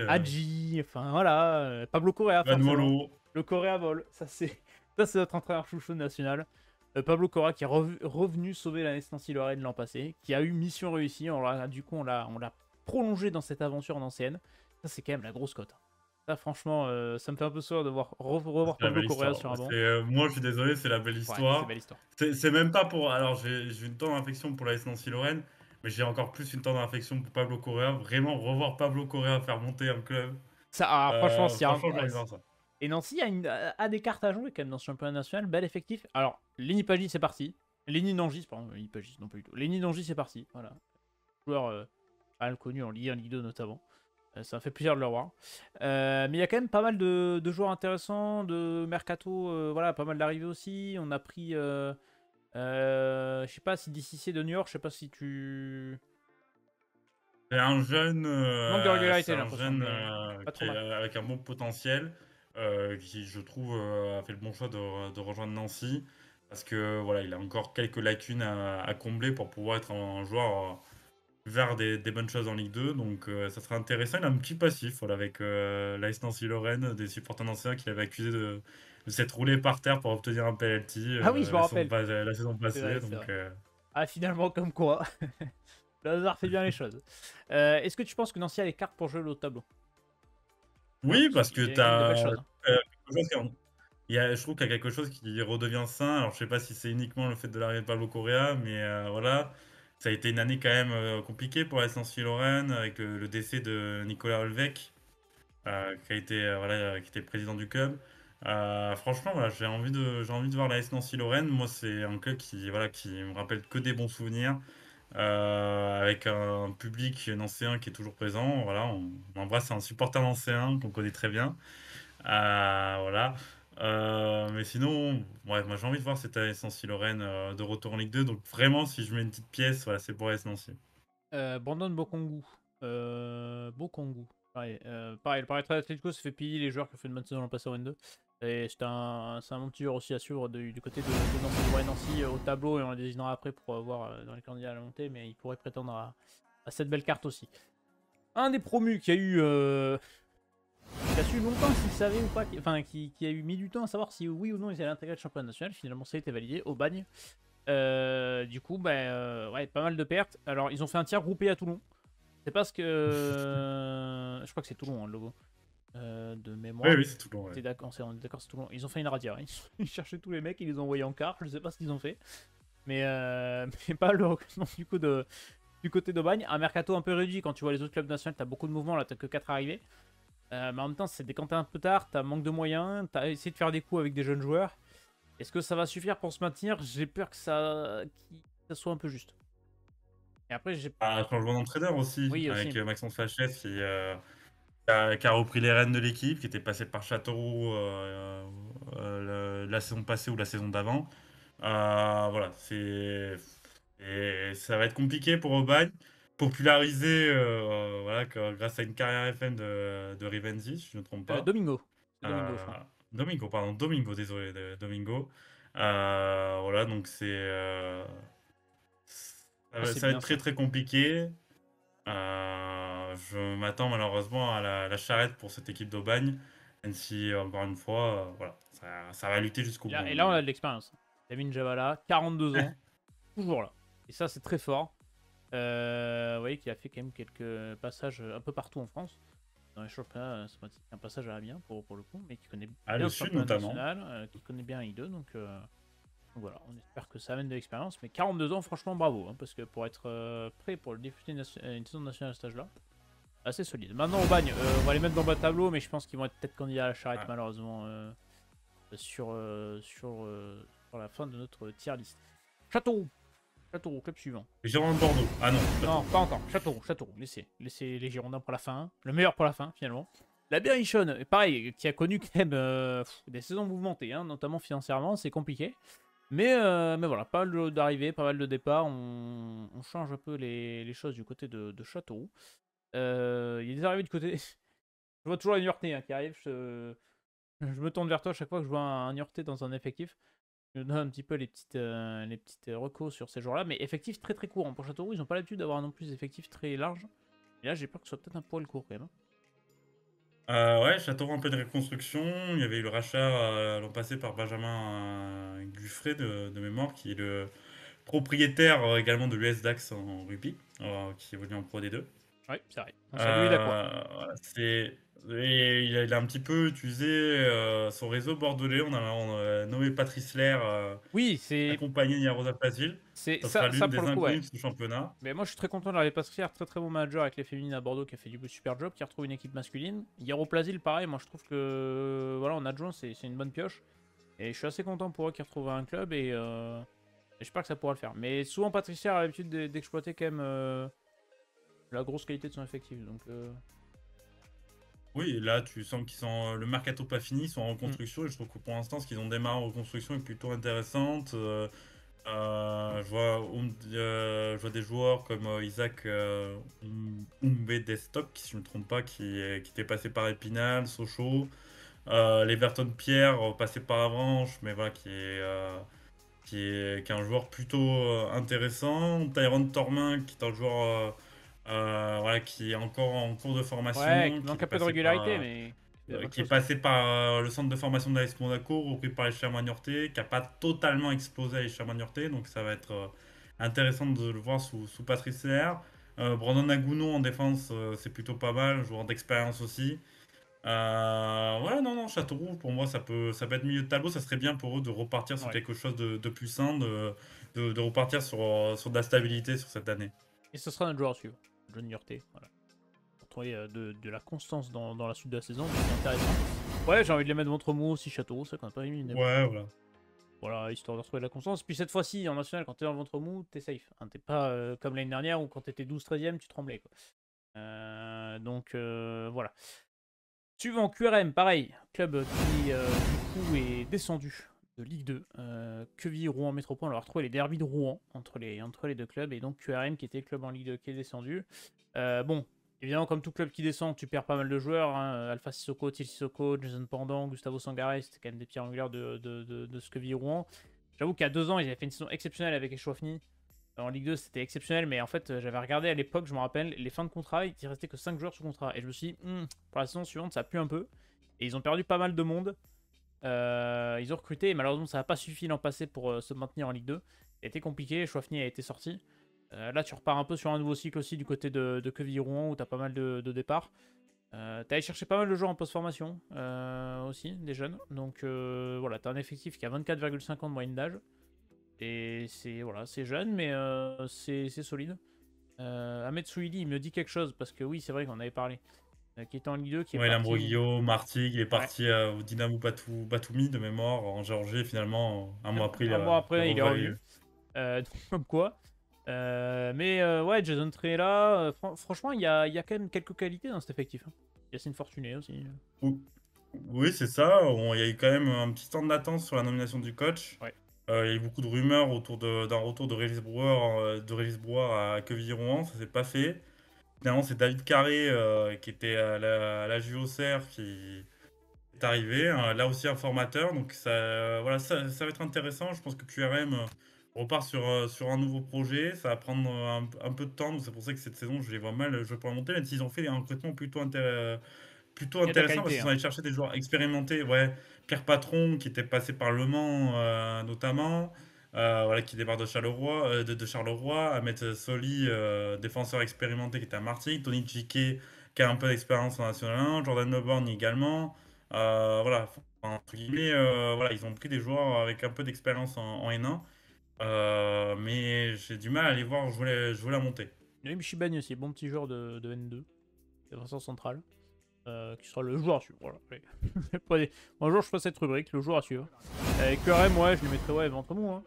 Hadji, enfin voilà, Pablo Correa Van forcément, Wolo. le Correa vol, ça c'est notre entraîneur chouchou national. Pablo Correa qui est revenu sauver la Nancy Lorraine l'an passé, qui a eu mission réussie, du coup on l'a prolongé dans cette aventure en ancienne. Ça c'est quand même la grosse cote. Ça franchement, ça me fait un peu sourire de revoir C'est la Pablo belle Correa histoire. sur un banc. Moi, je suis désolé, c'est la belle Ouais, c'est histoire. belle histoire. C'est même pas pour. Alors, j'ai une tendre affection pour la Nancy Lorraine, mais j'ai encore plus une tendre affection pour Pablo Correa. Vraiment, revoir Pablo Correa faire monter un club. Ça, franchement, Franchement, j'ai envie de voir ça. et Nancy a des cartes à jouer quand même dans ce championnat national, bel effectif. Alors, Lenny Pagis c'est parti. Lenny Nangis, pardon, Lenny Pagis non pas du tout. Lenny Nangis c'est parti, voilà. Joueur mal connu en Ligue 1, Ligue 2 notamment. Ça me fait plaisir de le revoir. Mais il y a quand même pas mal de joueurs intéressants, de mercato, voilà, pas mal d'arrivées aussi. On a pris, je sais pas si d'ici c'est de New York, je sais pas si tu... C'est un jeune, Manque de c'est régularité, j'ai un l'impression, jeune mais pas qui trop est mal. avec un bon potentiel, qui, je trouve, a fait le bon choix de rejoindre Nancy. Parce que voilà, il a encore quelques lacunes à combler pour pouvoir être un joueur vers des bonnes choses en Ligue 2. Donc ça sera intéressant. Il a un petit passif voilà, avec l'AS Nancy-Lorraine, des supporters nancéens qui l'avaient accusé de s'être roulé par terre pour obtenir un penalty Ah oui, je me rappelle. la saison C'est passée. vrai, c'est Donc, vrai. Ah, finalement, comme quoi. Le hasard fait bien les choses. Est-ce que tu penses que Nancy a les cartes pour jouer le haut de tableau? oui, Parce parce que qu'il tu gagne de belles as choses, hein. quelque chose je trouve qu'il y a quelque chose qui redevient sain. Alors, je sais pas si c'est uniquement le fait de l'arrivée de Pablo Correa, mais voilà. Ça a été une année quand même compliquée pour la Nancy-Lorraine avec le décès de Nicolas Olvec, qui a été, voilà, qui était président du club. Franchement, voilà, j'ai envie de voir la S Nancy-Lorraine. Moi, c'est un club qui, voilà, qui me rappelle que des bons souvenirs, avec un public nancéen qui est toujours présent. Voilà, on embrasse un supporter nancéen qu'on connaît très bien. Voilà. Mais sinon, ouais, moi j'ai envie de voir cette AS Nancy-Lorraine de retour en Ligue 2. Donc vraiment, si je mets une petite pièce, voilà, c'est pour AS Nancy. Brandon Bokongu. Bokongu. Pareil, pareil, le Paris Atlético se fait piller les joueurs qui ont fait une bonne saison l'an passé en N2. Et c'est un bon petit joueur aussi à suivre du côté de Nancy. Ouais, Nancy au tableau et on le désignera après pour voir dans les candidats à la montée, mais il pourrait prétendre à cette belle carte aussi. Un des promus qui a eu. Qui a su longtemps s'il savait ou pas, enfin qui a eu mis du temps à savoir si oui ou non ils allaient intégrer le championnat national. Finalement, ça a été validé au bagne. Du coup, bah, ouais, pas mal de pertes. Alors, ils ont fait un tiers groupé à Toulon. C'est parce que. Je crois que c'est Toulon, hein, le logo. De Oui, mémoire. oui, c'est tout long, ouais. T'es d'accord, on est d'accord, c'est Toulon. Ils ont fait une radia. Ils cherchaient tous les mecs, ils les ont envoyés en quart. Je sais pas ce qu'ils ont fait. Mais, mais pas le recrutement du coup du côté d'Aubagne. Un mercato un peu réduit quand tu vois les autres clubs nationaux. T'as beaucoup de mouvements, là, t'as que 4 arrivés. Mais en même temps, c'est décanté un peu tard. T'as manque de moyens. T'as essayé de faire des coups avec des jeunes joueurs. Est-ce que ça va suffire pour se maintenir? J'ai peur que ça soit un peu juste. Et après, j'ai. Changement d'entraîneur aussi, Oui, aussi. avec Maxence Lachez qui a repris les rênes de l'équipe, qui était passé par Châteauroux la saison passée ou la saison d'avant. Voilà, et ça va être compliqué pour Aubagne. Popularisé voilà, grâce à une carrière FM de Rivenzi, si je ne me trompe pas. Domingo. C'est Domingo, je Euh, crois. Domingo, pardon, Domingo, désolé, Domingo. Voilà, donc Ah, c'est ça va bien être très ça. très compliqué. Je m'attends malheureusement à la charrette pour cette équipe d'Aubagne, même si, encore une fois, voilà, ça va lutter jusqu'au bout, à Et mon là, on avis. a de l'expérience. David Javala, 42 ans, toujours là. Et ça, c'est très fort. Vous voyez qu'il a fait quand même quelques passages un peu partout en France. Dans les championnats, c'est un passage à Amiens pour le coup, mais qui connaît Ah, bien le ce Sud championnat notamment. national, qui connaît bien I2. Donc voilà, on espère que ça amène de l'expérience. Mais 42 ans, franchement, bravo. Hein, parce que pour être prêt pour le débuter une saison nationale à cet âge-là, assez solide. Maintenant, au bagne, on va les mettre dans le bas de tableau, mais je pense qu'ils vont être peut-être candidats à la charrette, Ah. malheureusement, sur la fin de notre tier list. Châteauroux. Châteauroux, club suivant. Girondins de Bordeaux. Ah non, Non, Châteauroux. pas encore. Châteauroux. Laissez les Girondins pour la fin. Le meilleur pour la fin, finalement. La Berrichonne, pareil, qui a connu quand même des saisons mouvementées, hein, notamment financièrement, c'est compliqué. Mais voilà, pas mal d'arrivées, pas mal de départs. On change un peu les choses du côté de Châteauroux. Il y a des arrivées du côté. Je vois toujours un Niortais qui arrive. Je me tourne vers toi à chaque fois que je vois un Niortais dans un effectif. Je donne un petit peu les petites recos sur ces joueurs-là. Mais effectif très très court. Pour Châteauroux, ils n'ont pas l'habitude d'avoir non plus des effectifs très larges. Et là, j'ai peur que ce soit peut-être un poil court quand même, hein. Ouais, Châteauroux en pleine reconstruction. Il y avait eu le rachat l'an passé par Benjamin Guffray de mémoire, qui est le propriétaire également de l'US Dax en rugby, qui évolue en Pro D2. Oui, c'est vrai. On salue Dacquois. Voilà, et il a un petit peu utilisé son réseau bordelais. On a nommé Patrice Lair, Oui, c'est accompagné d'Yarosa Plasil. Ça ça, sera ça l'une pour des le coup, ouais. inconnues de ce championnat. Mais moi, je suis très content de l'arrivée Pasquier, très très bon manager avec les féminines à Bordeaux qui a fait du super job, qui retrouve une équipe masculine. Yaro Plasil, pareil, moi je trouve que voilà, en adjoint, c'est une bonne pioche. Et je suis assez content pour eux qu'ils retrouvent un club et j'espère que ça pourra le faire. Mais souvent, Patricia a l'habitude d'exploiter quand même la grosse qualité de son effectif. Donc, Oui, et là, tu sens qu'ils sont le mercato pas fini, ils sont en hmm. reconstruction. Et je trouve que pour l'instant, ce qu'ils ont démarré en reconstruction est plutôt intéressante. Je vois des joueurs comme Isaac Desktop, qui, si je ne me trompe pas, qui était passé par Épinal, Sochaux. L'Everton Pierre, passé par Avranches, mais voilà, qui est un joueur plutôt intéressant. Tyrone Tormin, qui est un joueur voilà, qui est encore en cours de Ouais, formation, qui manque un peu de régularité, mais il y a bonne qui est chose. passé par le centre de formation de l'AS Monaco, repris par les Chermagnortais, qui n'a pas totalement explosé à les Chermagnortais, donc ça va être intéressant de le voir sous Patrice Serre. Brandon Agouno en défense, c'est plutôt pas mal, joueur d'expérience aussi. Ouais, non, non, Châteauroux, pour moi, ça peut être milieu de tableau. Ça serait bien pour eux de repartir sur Ouais. quelque chose de plus sain, de repartir sur de la stabilité sur cette année. Et ce sera notre joueur à suivre, John Yorté. Voilà. Pour trouver de la constance dans la suite de la saison, c'est intéressant. Ouais, j'ai envie de les mettre ventre mou aussi, Châteauroux, c'est quand même pas mis. Ouais, voilà. Voilà, histoire de retrouver de la constance. Puis cette fois-ci, en national, quand t'es dans le ventre mou, t'es safe. Hein, t'es pas comme l'année dernière où quand t'étais 12-13ème, tu tremblais. Quoi. Donc voilà. Suivant, QRM, pareil. Club qui, du coup, est descendu de Ligue 2. Quevilly, Rouen, Métropole. On va retrouver les derbies de Rouen entre les deux clubs. Et donc QRM qui était le club en Ligue 2 qui est descendu. Bon, évidemment, comme tout club qui descend, tu perds pas mal de joueurs. Hein. Alpha Sissoko, Til Sissoko, Jason Pendant, Gustavo Sangaré, c'était quand même des pierres angulaires de ce Quevilly Rouen. J'avoue qu'à 2 ans, ils avaient fait une saison exceptionnelle avec Echouafny. En Ligue 2, c'était exceptionnel, mais en fait, j'avais regardé à l'époque, je me rappelle, les fins de contrat, il restait que 5 joueurs sous contrat. Et je me suis dit, pour la saison suivante, ça pue un peu. Et ils ont perdu pas mal de monde. Ils ont recruté, et malheureusement, ça n'a pas suffi l'an passé pour se maintenir en Ligue 2. Ça a été compliqué, Chouafny a été sorti. Là, tu repars un peu sur un nouveau cycle aussi du côté de Quevilly-Rouen, où tu as pas mal de départs. Tu as allé chercher pas mal de joueurs en post-formation aussi, des jeunes. Donc voilà, tu as un effectif qui a 24,5 ans de moyenne d'âge. Et c'est voilà, c'est jeune, mais c'est solide. Ahmed Souili, il me dit quelque chose, parce que oui, c'est vrai qu'on avait parlé. Qui était en Ligue 2, qui est Ouais, parti. Lambroguio, Martigues, il est Ouais. parti au Dynamo Batumi de mémoire en Géorgie. Et finalement, un mois après, Un mois il est après, il est revenu. revenu. Donc, comme quoi. Mais ouais, Jason Trella, franchement, il y a quand même quelques qualités dans cet effectif. Hein. Yacine Fortuné aussi. Ou- Oui, c'est ça. Il y a eu quand même un petit temps d'attente sur la nomination du coach. Ouais. Il y a eu beaucoup de rumeurs autour d'un retour de Régis Brouwer à Quevilly-Rouen. Ça s'est pas fait. Finalement, c'est David Carré qui était à la JOCR qui est arrivé. Là aussi, un formateur. Donc, voilà, ça va être intéressant. Je pense que QRM repart sur un nouveau projet. Ça va prendre un peu de temps. Donc, c'est pour ça que cette saison, je les vois mal jouer pour la montée. Même s'ils ont fait un recrutement plutôt Il y a de la intéressant parce qualité. qu'ils sont Hein. allés chercher des joueurs expérimentés. Ouais, Pierre Patron qui était passé par Le Mans notamment, voilà, qui débarque de Charleroi, Ahmed Soli, défenseur expérimenté qui était à Martigues, Tony Chiquet qui a un peu d'expérience en National 1, Jordan Leborgne également. Voilà, enfin, entre guillemets, voilà, ils ont pris des joueurs avec un peu d'expérience en N1, mais j'ai du mal à les voir jouer la montée. Il y a Michibagne aussi, bon petit joueur de N2, défenseur central. Qui sera le joueur à suivre. Voilà. Un jour, je ferai cette rubrique, le joueur à suivre. Et QRM, ouais, je le mettrais ouais, ventre mou. Hein.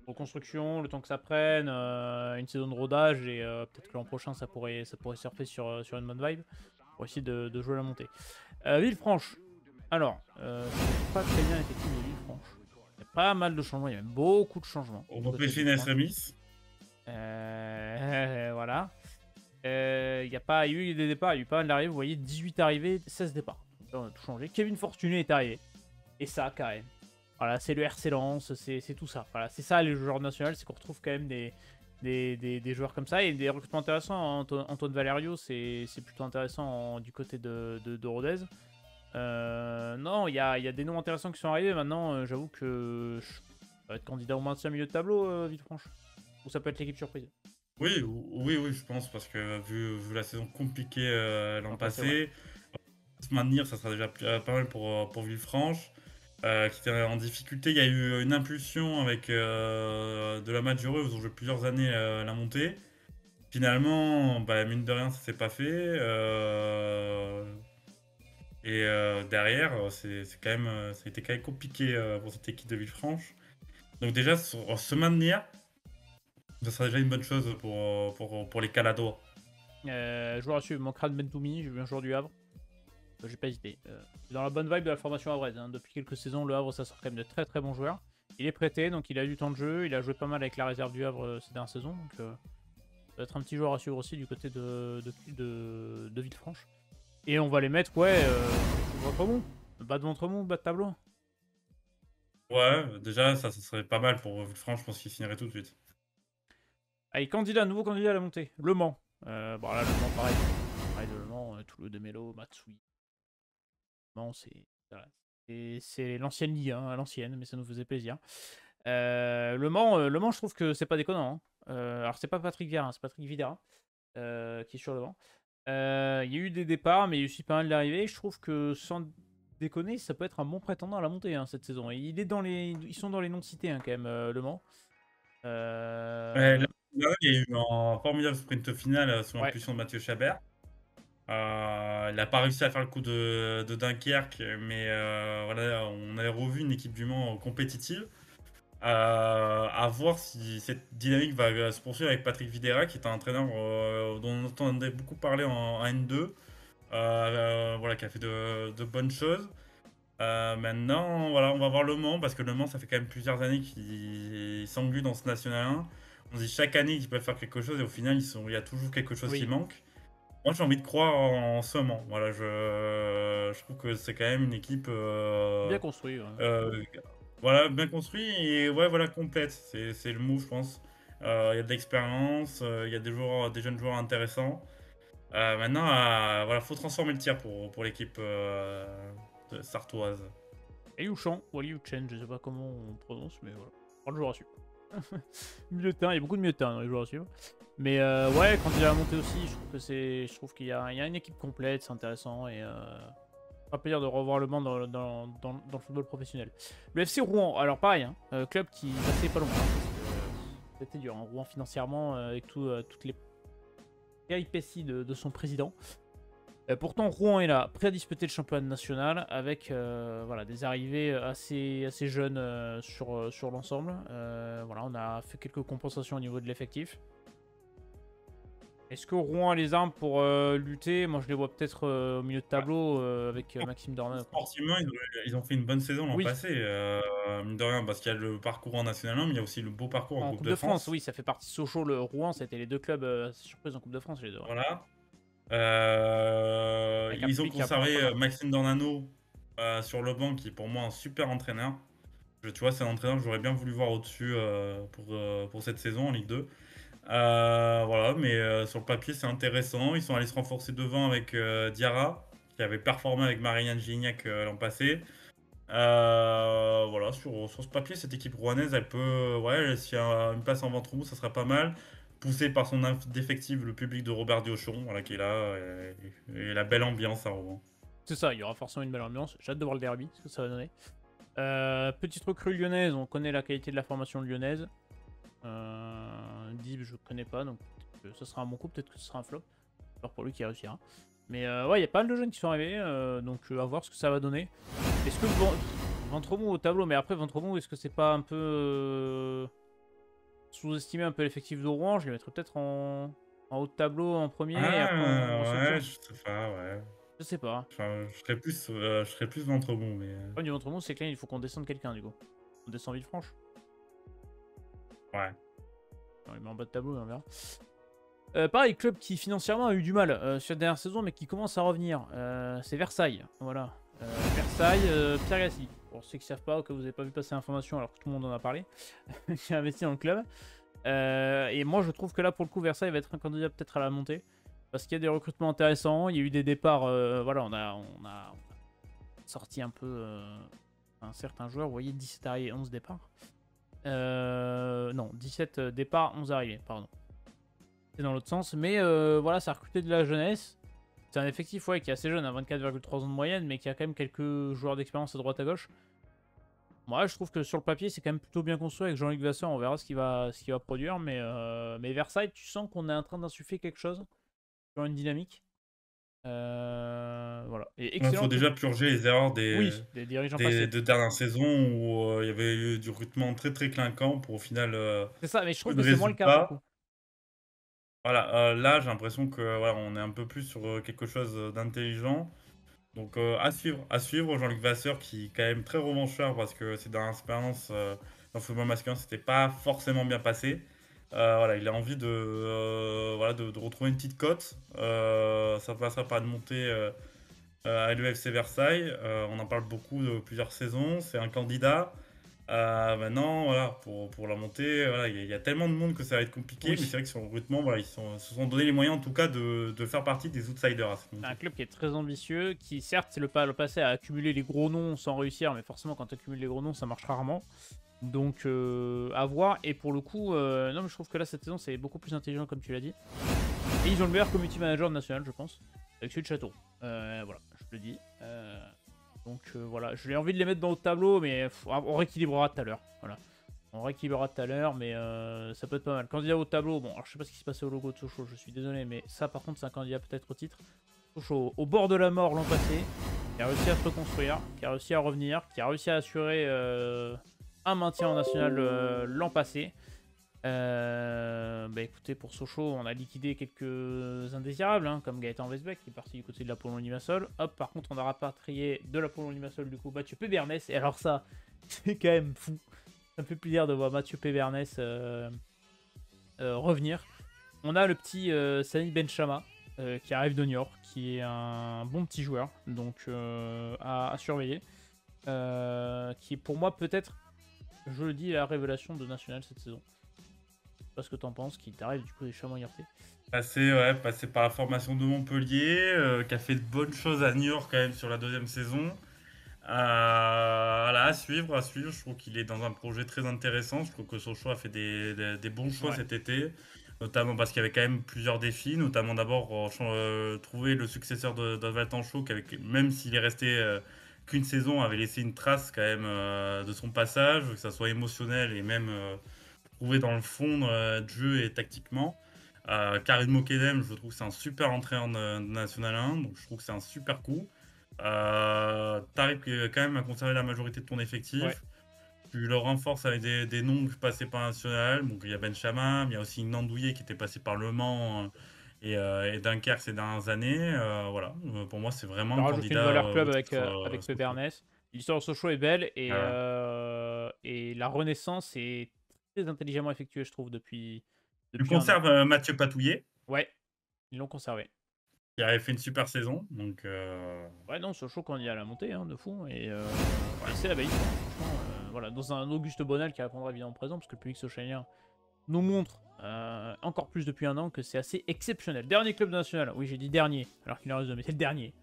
Reconstruction, le temps que ça prenne, une saison de rodage, et peut-être que l'an prochain, ça pourrait surfer sur une bonne vibe pour essayer de jouer la montée. Villefranche. Alors, c'est pas très bien effectif de Villefranche. Il y a pas mal de changements, il y a même beaucoup de changements. On va pêcher une Remis. Voilà. Il y a eu des départs, il y a eu pas mal d'arrivées. Vous voyez, 18 arrivées, 16 départs. Donc là, on a tout changé. Kevin Fortuné est arrivé. Et ça, quand même. Voilà, c'est le RC Lens, c'est tout ça. Voilà, c'est ça, les joueurs nationaux, c'est qu'on retrouve quand même des joueurs comme ça. Et des recrutements intéressants. Antoine Valerio, c'est plutôt intéressant du côté de Rodez. Non, il y a des noms intéressants qui sont arrivés. Maintenant, j'avoue que je vais être candidat au maintien milieu de tableau, Villefranche. Ou ça peut être l'équipe surprise. Oui, oui, je pense, parce que vu la saison compliquée l'an Ouais. passé, se maintenir, ça sera déjà pas mal pour Villefranche, qui était en difficulté. Il y a eu une impulsion avec de la Maggiore, ils ont joué plusieurs années la montée. Finalement, bah, mine de rien, ça s'est pas fait. Et derrière, c'est quand même, ça a été quand même compliqué pour cette équipe de Villefranche. Donc déjà, se maintenir, ça sera déjà une bonne chose pour les Caladois. Joueur à suivre, Mankrad Bentoumi, j'ai vu un joueur du Havre. J'ai pas hésité. Dans la bonne vibe de la formation havraise. Hein. Depuis quelques saisons, le Havre, ça sort quand même de très très bons joueurs. Il est prêté, donc il a du temps de jeu. Il a joué pas mal avec la réserve du Havre ces dernières saisons. Donc ça va être un petit joueur à suivre aussi du côté de Villefranche. Et on va les mettre, ouais, Ventremont. Bas de Ventremont, bas de tableau. Ouais, déjà, ça serait pas mal pour Villefranche, je pense qu'il signerait tout de suite. Allez, nouveau candidat à la montée. Le Mans. Bon, là, Le Mans, pareil. Pareil de Le Mans, Toulouse de Mélo, Matsui. Le Mans, c'est l'ancienne Ligue, hein, à l'ancienne, mais ça nous faisait plaisir. Le Mans, je trouve que c'est pas déconnant. Hein. Alors, c'est pas Patrick Vieira, c'est Patrick Videra qui est sur le Mans. Il y a eu des départs, mais il y a eu aussi pas mal d'arrivées. Je trouve que sans déconner, ça peut être un bon prétendant à la montée hein, cette saison. Et ils sont dans les noms cités hein, quand même, Le Mans. Ouais, là, il y a eu un formidable sprint final sous Ouais, l'impulsion de Mathieu Chabert. Il n'a pas réussi à faire le coup de Dunkerque, mais voilà, on avait revu une équipe du Mans compétitive. À voir si cette dynamique va se poursuivre avec Patrick Videra, qui est un entraîneur dont on entendait beaucoup parler en N2, voilà, qui a fait de bonnes choses. Maintenant, voilà, on va voir Le Mans, parce que Le Mans, ça fait quand même plusieurs années qu'il s'englue dans ce National 1. On se dit chaque année qu'ils peuvent faire quelque chose, et au final, il y a toujours quelque chose qui oui, manque. Moi, j'ai envie de croire en ce Mans. Voilà, je trouve que c'est quand même une équipe bien construit. Ouais. euh, voilà, bien construite et ouais, voilà, complète. C'est le mot, je pense. Il y a de l'expérience, il y a des jeunes joueurs intéressants. Maintenant, voilà, faut transformer le tir pour l'équipe sartoise. Et Youchan, Wally Youchen, je sais pas comment on prononce, mais voilà. Pas le joueur à suivre. Milieu de terrain, il y a beaucoup de milieu de terrain dans les joueurs à suivre. Mais ouais, quand il a monté aussi, je trouve qu'il y a une équipe complète, c'est intéressant et pas plaisir de revoir Le Mans dans le football professionnel. Le FC Rouen, alors pareil, hein, club qui passait pas longtemps. C'était dur, hein, Rouen financièrement avec toutes les péripéties de son président. Pourtant, Rouen est là, prêt à disputer le championnat national avec voilà, des arrivées assez jeunes sur l'ensemble. Voilà, on a fait quelques compensations au niveau de l'effectif. Est-ce que Rouen a les armes pour lutter? Moi, je les vois peut-être au milieu de tableau avec Maxime Dornan. Sportivement, ils ont fait une bonne saison l'an Oui, passé, mine de rien, parce qu'il y a le parcours en National 1, mais il y a aussi le beau parcours en en Coupe Coupe de de France, France. oui, ça fait partie. Sochaux, le Rouen, c'était les deux clubs assez surprises en Coupe de France, les deux. Ouais. Voilà. Avec un Ils ont public qui est pas conservé mal. Maxime Dornano sur le banc, qui est pour moi un super entraîneur. Tu vois, c'est un entraîneur que j'aurais bien voulu voir au-dessus pour cette saison en Ligue 2. Voilà, mais sur le papier, c'est intéressant. Ils sont allés se renforcer devant avec Diarra, qui avait performé avec Marianne Gignac l'an passé. Voilà, sur ce papier, cette équipe rouennaise, elle peut. Ouais, s'il y a une place en ventre mou, ça serait pas mal. Poussé par son défective, le public de Robert Diochon, voilà, qui est là, et la belle ambiance à Rouen. C'est ça, il y aura forcément une belle ambiance. J'ai hâte de voir le derby, ce que ça va donner. Petite recrue lyonnaise, on connaît la qualité de la formation lyonnaise. Dib, je connais pas, donc ça sera un bon coup, peut-être que ce sera un flop. Alors pour lui qui réussira. Mais ouais, il y a pas mal de jeunes qui sont arrivés, donc à voir ce que ça va donner. Est-ce que Ventremont au tableau, mais après Ventremont, est-ce que c'est pas un peu sous-estimer un peu l'effectif de Rouen? Je les mettrais peut-être en haut de tableau en premier et après on Ouais, restructure. je sais pas, ouais. Je sais pas. Enfin, je serais plus Ventremont, mais. Le problème du Ventremont, c'est que là, il faut qu'on descende quelqu'un du coup. On descend Villefranche. Ouais. On les met en bas de tableau et on verra. Pareil, club qui financièrement a eu du mal sur la dernière saison, mais qui commence à revenir. C'est Versailles, voilà. Versailles, Pierre Gassi. Pour ceux qui ne savent pas, ou que vous n'avez pas vu passer l'information alors que tout le monde en a parlé, qui a investi dans le club. Et moi, je trouve que là, pour le coup, Versailles va être un candidat peut-être à la montée. Parce qu'il y a des recrutements intéressants, il y a eu des départs. Voilà, on a sorti un peu un certain joueur. Vous voyez, 17 arrivées, 11 départs. Non, 17 départs, 11 arrivées, pardon. C'est dans l'autre sens. Mais voilà, ça a recruté de la jeunesse. C'est un effectif ouais, qui est assez jeune, à 24,3 ans de moyenne, mais qui a quand même quelques joueurs d'expérience à droite à gauche. Moi, je trouve que sur le papier, c'est quand même plutôt bien construit avec Jean-Luc Vasseur. On verra ce qu'il va produire. Mais Versailles, tu sens qu'on est en train d'insuffler quelque chose sur une dynamique. Voilà. Et Il excellent. faut déjà purger les erreurs Oui, des dirigeants des passés. deux dernières saisons où il y avait eu du recrutement très très clinquant pour au final C'est ça, mais je peu trouve de que c'est moins le cas pour le coup. résultats. Voilà, là j'ai l'impression que voilà, on est un peu plus sur quelque chose d'intelligent. Donc à suivre Jean-Luc Vasseur qui est quand même très revanchard parce que c'est dans l'expérience dans le football masculin, c'était pas forcément bien passé. Voilà, il a envie voilà, de retrouver une petite cote. Ça passera par une montée à l'UFC Versailles. On en parle beaucoup de plusieurs saisons. C'est un candidat. Maintenant, voilà, pour la montée, voilà, il y a tellement de monde que ça va être compliqué. Mais Oui. c'est vrai que sur le recrutement, voilà, se sont donné les moyens, en tout cas, de faire partie des outsiders à cette C'est un montée. club qui est très ambitieux, qui certes, c'est le passé à accumuler les gros noms sans réussir, mais forcément, quand tu accumules les gros noms, ça marche rarement. Donc, à voir. Et pour le coup, non, mais je trouve que là, cette saison, c'est beaucoup plus intelligent, comme tu l'as dit. Et ils ont le meilleur community manager national, je pense, avec celui de Château. Voilà, je te le dis. Donc, voilà, j'ai envie de les mettre dans le tableau, mais on rééquilibrera tout à l'heure. Voilà. On rééquilibrera tout à l'heure, mais ça peut être pas mal. Candidat au tableau, bon, alors je sais pas ce qui se passait au logo de Sochaux, je suis désolé, mais ça, par contre, c'est un candidat peut-être au titre. Sochaux, au bord de la mort l'an passé, qui a réussi à se reconstruire, qui a réussi à revenir, qui a réussi à assurer un maintien en national l'an passé. Bah écoutez, pour Sochaux, on a liquidé quelques indésirables, hein, comme Gaëtan Westbeck qui est parti du côté de l'Apollon Limassol. Hop, par contre, on a rapatrié de l'Apollon Limassol du coup Mathieu Pébernès. Et alors ça, c'est quand même fou. Ça me fait plaisir de voir Mathieu Pébernès revenir. On a le petit Sami Benchama qui arrive de Niort, qui est un bon petit joueur, donc à surveiller. Qui est pour moi peut-être, je le dis, la révélation de National cette saison. Je sais pas ce que t'en penses, qui t'arrive du coup des Chamois-Niortais. Passé par la formation de Montpellier, qui a fait de bonnes choses à Niort quand même sur la deuxième saison. Voilà, à suivre, à suivre. Je trouve qu'il est dans un projet très intéressant. Je trouve que Sochaux a fait des bons choix Ouais. cet été, notamment parce qu'il y avait quand même plusieurs défis, notamment d'abord trouver le successeur d'Oswald Tanchot, qui même s'il est resté qu'une saison, avait laissé une trace quand même de son passage, que ça soit émotionnel et même trouvé dans le fond de jeu et tactiquement. Karim Mokedem, je trouve que c'est un super entraîneur de National 1, donc je trouve que c'est un super coup. T'arrives quand même à conserver la majorité de ton Ouais. effectif. Tu le renforces avec des noms passés par National. Donc il y a Ben Chama, mais il y a aussi Nandouillet qui était passé par Le Mans et Dunkerque ces dernières années. Voilà, pour moi c'est vraiment Tu un rajoutes une candidat valeur club au titre avec Sochaux. Pébernès. L'histoire de Sochaux est belle Voilà. et la renaissance est très intelligemment effectuée, je trouve, Tu depuis un an. conserves Mathieu Patouillet, Ouais, ils l'ont conservé. qui avait fait une super saison. Donc Ouais, non, Sochaux quand il y a la montée, hein, de fou. Et c'est la belle histoire, hein. Franchement, voilà, dans un Auguste Bonal qui répondra évidemment présent, parce que le public sochalien nous montre encore plus depuis un an que c'est assez exceptionnel. Dernier club de national, oui, j'ai dit dernier, alors qu'il en reste deux, mais c'est le dernier.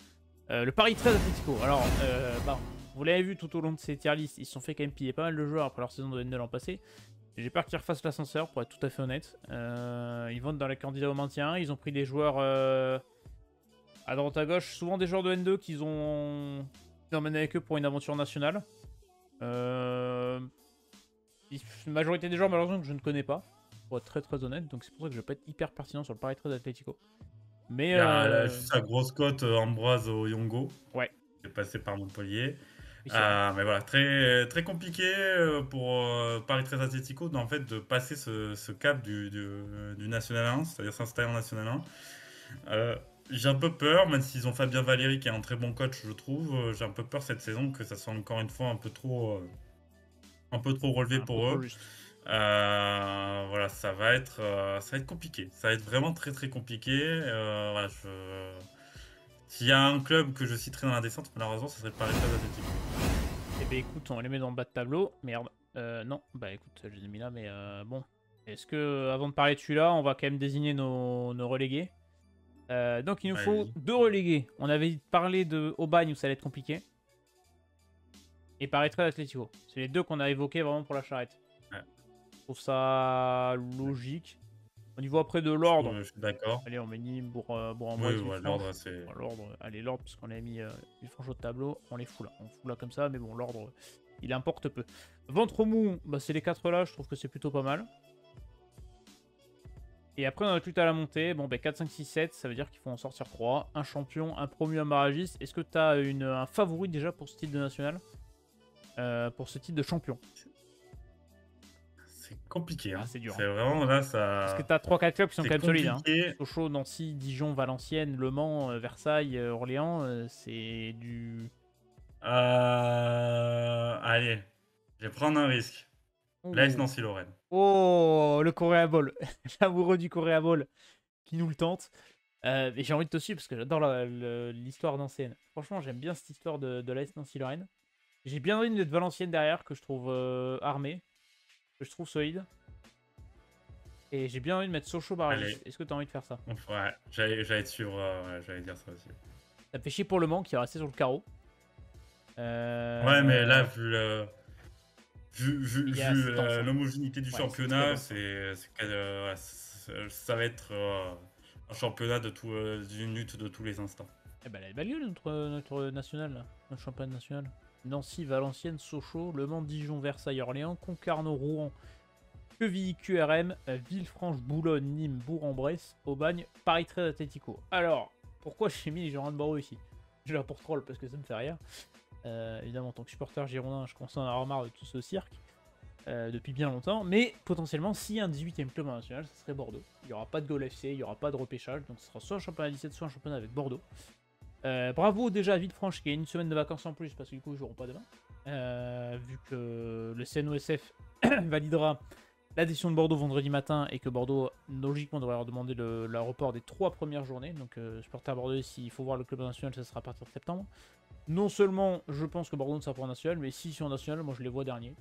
Le Paris 13 Atlético. Alors, bah, vous l'avez vu tout au long de ces tier lists, ils se sont fait quand même piller pas mal de joueurs après leur saison de N2 l'an passé. J'ai peur qu'ils refassent l'ascenseur, pour être tout à fait honnête. Ils vont dans les candidats au maintien. Ils ont pris des joueurs à droite à gauche, souvent des joueurs de N2 qu'ils ont emmené avec eux pour une aventure nationale. Une majorité des joueurs, malheureusement, que je ne connais pas, pour être très honnête. Donc c'est pour ça que je vais pas être hyper pertinent sur le Paris 13 Atlético. Mais il y a juste sa grosse cote Ambroise Oyongo, ouais, qui est passé par Montpellier. oui, c'est vrai. Mais voilà, très compliqué pour Paris 13 Atlético en fait, de passer ce cap du National 1, c'est-à-dire s'installer en National 1. J'ai un peu peur, même s'ils ont Fabien Valéry qui est un très bon coach, je trouve. J'ai un peu peur cette saison que ça soit encore une fois un peu trop relevé Un peu pour trop eux. juste. Voilà, ça va être compliqué. Ça va être vraiment très compliqué. Voilà, s'il y a un club que je citerai dans la descente, malheureusement, ce serait le Paris 13 Atlético. Eh ben écoute, on les met dans le bas de tableau. Merde. Non, bah écoute, je les ai mis là, mais bon. Est-ce que, avant de parler de celui-là, on va quand même désigner nos relégués. Donc il nous faut Vas-y. deux relégués. On avait parlé de Aubagne où ça allait être compliqué. Et Paris 13 Atlético. C'est les deux qu'on a évoqués vraiment pour la charrette. Ouais, Je trouve ça logique. Au niveau après de l'ordre, je suis d'accord. allez, on met Nîmes, Oui, Bourg-en-Bresse, ouais, Villefranche. l'ordre, c'est. Bon, l'ordre, allez, l'ordre, parce qu'on avait mis Villefranche au tableau, on les fout là. On fout là comme ça, mais bon, l'ordre, il importe peu. Ventre mou, bah, c'est les 4 là, je trouve que c'est plutôt pas mal. Et après, on a tout à la montée. Bon, ben 4, 5, 6, 7, ça veut dire qu'il faut en sortir 3. Un champion, un promu, un barragiste. Est-ce que tu as un favori déjà pour ce titre de national pour ce titre de champion? C'est compliqué, Ah, hein. c'est dur, hein. C'est vraiment là, Parce que ça. tu as 3-4 clubs qui sont C'est quand même solides, hein. compliqué. Sochaux, Nancy, Dijon, Valenciennes, Le Mans, Versailles, Orléans, c'est du... Allez, je vais prendre un risque. L'AS Oh, Nancy-Lorraine. oh, le Korea Ball. L'amoureux du Korea Ball qui nous le tente. Et j'ai envie de te suivre parce que j'adore l'histoire d'ancienne. Franchement, j'aime bien cette histoire de l'AS Nancy-Lorraine. J'ai bien envie d'être Valenciennes derrière, que je trouve armé, que je trouve solide. Et j'ai bien envie de mettre Sochaux Barragis. Allez, Est-ce que tu as envie de faire ça? ouais, j'allais te suivre, ouais, j'allais dire ça aussi. Ça me fait chier pour Le Mans qui est resté sur le carreau. Ouais, mais là, Euh, vu il est assez tense, hein. l'homogénéité du Ouais, c'est très championnat, dense, hein. ouais, ça va être un championnat d'une lutte de tous les instants. Eh ben, elle est belle gueule, notre national, là. Notre championnat national. Nancy, Valenciennes, Sochaux, Le Mans, Dijon, Versailles, Orléans, Concarneau, Rouen, Quevilly, QRM, Villefranche, Boulogne, Nîmes, Bourg-en-Bresse, Aubagne, Paris 13 Atlético. Alors, pourquoi j'ai mis les Girondins de Bordeaux ici? Je là pour troll parce que ça me fait rire. Évidemment, en tant que supporter girondin, je commence à en avoir marre de tout ce cirque depuis bien longtemps. Mais potentiellement, s'il y a un 18ème club en national, ce serait Bordeaux. Il n'y aura pas de goal FC, il n'y aura pas de repêchage. Donc ce sera soit un championnat 17, soit un championnat avec Bordeaux. Bravo déjà à Villefranche qui a une semaine de vacances en plus parce que du coup ils joueront pas demain. Vu que le CNOSF validera l'adhésion de Bordeaux vendredi matin et que Bordeaux logiquement devrait leur demander le report des 3 premières journées. Donc supporter bordelais, s'il faut voir le club national, ça sera à partir de septembre. Non seulement je pense que Bordeaux ne sera pas en national, mais si sont en national, moi je les vois derniers.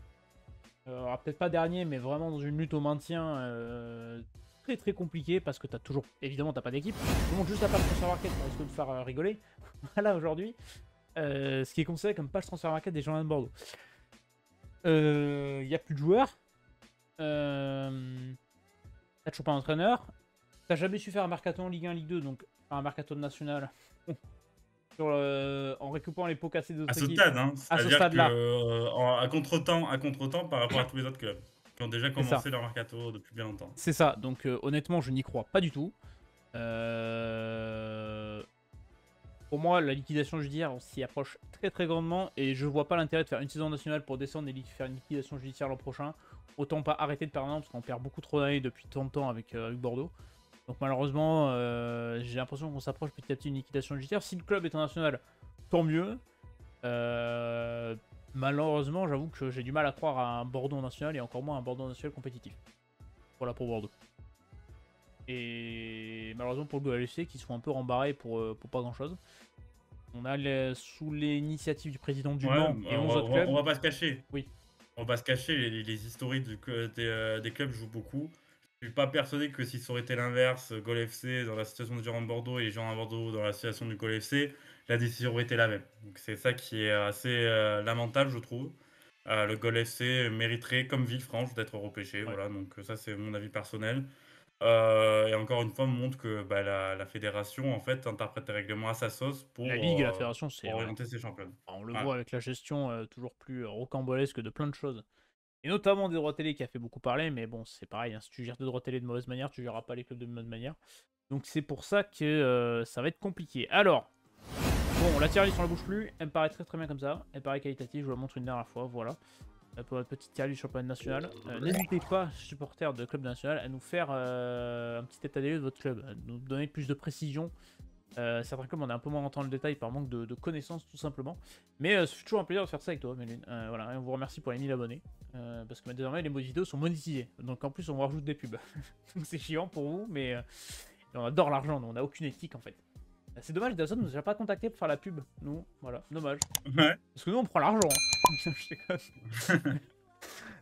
Alors peut-être pas dernier, mais vraiment dans une lutte au maintien très très compliquée parce que t'as toujours, évidemment t'as pas d'équipe. Je montre juste la page transfer market pour essayer de faire rigoler. Voilà aujourd'hui, ce qui est considéré comme page transfer market des Girondins de Bordeaux. Il y a plus de joueurs. T'as toujours pas d'entraîneur. T'as jamais su faire un mercato en Ligue 1, Ligue 2, donc faire un mercato national en récupérant les pots cassés des À autres ce équipes. stade, hein, À ce c'est-à-dire que stade-là, à contre-temps par rapport à tous les autres clubs qui ont déjà c'est ça. commencé leur mercato depuis bien longtemps. C'est ça. Donc honnêtement, je n'y crois pas du tout. Euh, Pour moi, la liquidation judiciaire, on s'y approche très très grandement et je vois pas l'intérêt de faire une saison nationale pour descendre et faire une liquidation judiciaire l'an prochain. Autant pas arrêter de perdre parce qu'on perd beaucoup trop d'années depuis tant de temps avec Bordeaux. Donc malheureusement, j'ai l'impression qu'on s'approche petit à petit d'une liquidation judiciaire. Si le club est en national, tant mieux. Malheureusement, j'avoue que j'ai du mal à croire à un Bordeaux en national et encore moins à un Bordeaux en national compétitif. Voilà pour Bordeaux. Et malheureusement pour le GOLFC qui sont un peu rembarrés pour pas grand chose. On a sous l'initiative du président du Ouais, Mans et 11 autres clubs. on va pas se cacher. Oui, On va pas se cacher, les historiques des clubs jouent beaucoup. Je suis pas persuadé que si ça aurait été l'inverse, Gol FC dans la situation du Girondins de Bordeaux et les Girondins de Bordeaux dans la situation du Gol FC, la décision aurait été la même. Donc c'est ça qui est assez lamentable, je trouve. Le Gol FC mériterait, comme Villefranche, d'être repêché. ouais. Voilà, donc ça c'est mon avis personnel. Et encore une fois, montre que bah, la fédération en fait interprète les règlements à sa sauce La Ligue et la Fédération, c'est pour ouais. orienter ses championnats. On le Voilà. voit avec la gestion toujours plus rocambolesque de plein de choses. Et notamment des droits télé qui a fait beaucoup parler, mais bon, c'est pareil, hein, si tu gères des droits télé de mauvaise manière, tu géreras pas les clubs de mauvaise manière. Donc c'est pour ça que ça va être compliqué. Alors, bon, la tier list on la bouge plus, elle me paraît très très bien comme ça, elle paraît qualitative, je vous la montre une dernière fois, voilà. Pour votre petite tier list du championnat national. N'hésitez pas, supporters de club national, à nous faire un petit état des lieux de votre club, à nous donner plus de précision. Certains clubs, on est un peu moins rentré dans le détail par manque de connaissances, tout simplement. Mais c'est toujours un plaisir de faire ça avec toi, Méline. Voilà, et on vous remercie pour les 1000 abonnés. Parce que désormais, les vidéos sont monétisées. Donc en plus, on vous rajoute des pubs. Donc c'est chiant pour vous, mais on adore l'argent, on n'a aucune éthique en fait. C'est dommage, Dawson ne nous a pas contacté pour faire la pub. Nous, voilà, dommage. Ouais. Parce que nous, on prend l'argent. Hein. Je déconne.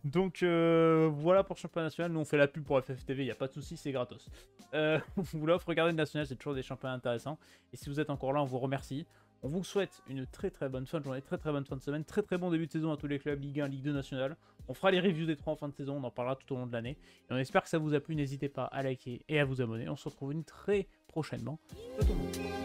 Donc voilà pour le championnat national, nous on fait la pub pour FFTV, il n'y a pas de souci, c'est gratos. On vous l'offre, regardez le national, c'est toujours des championnats intéressants. Et si vous êtes encore là, on vous remercie. On vous souhaite une très très bonne fin de journée, très très bonne fin de semaine, très très bon début de saison à tous les clubs, Ligue 1, Ligue 2 nationale. On fera les reviews des 3 en fin de saison, on en parlera tout au long de l'année. Et on espère que ça vous a plu, n'hésitez pas à liker et à vous abonner. On se retrouve une très prochainement. Ciao tout le monde.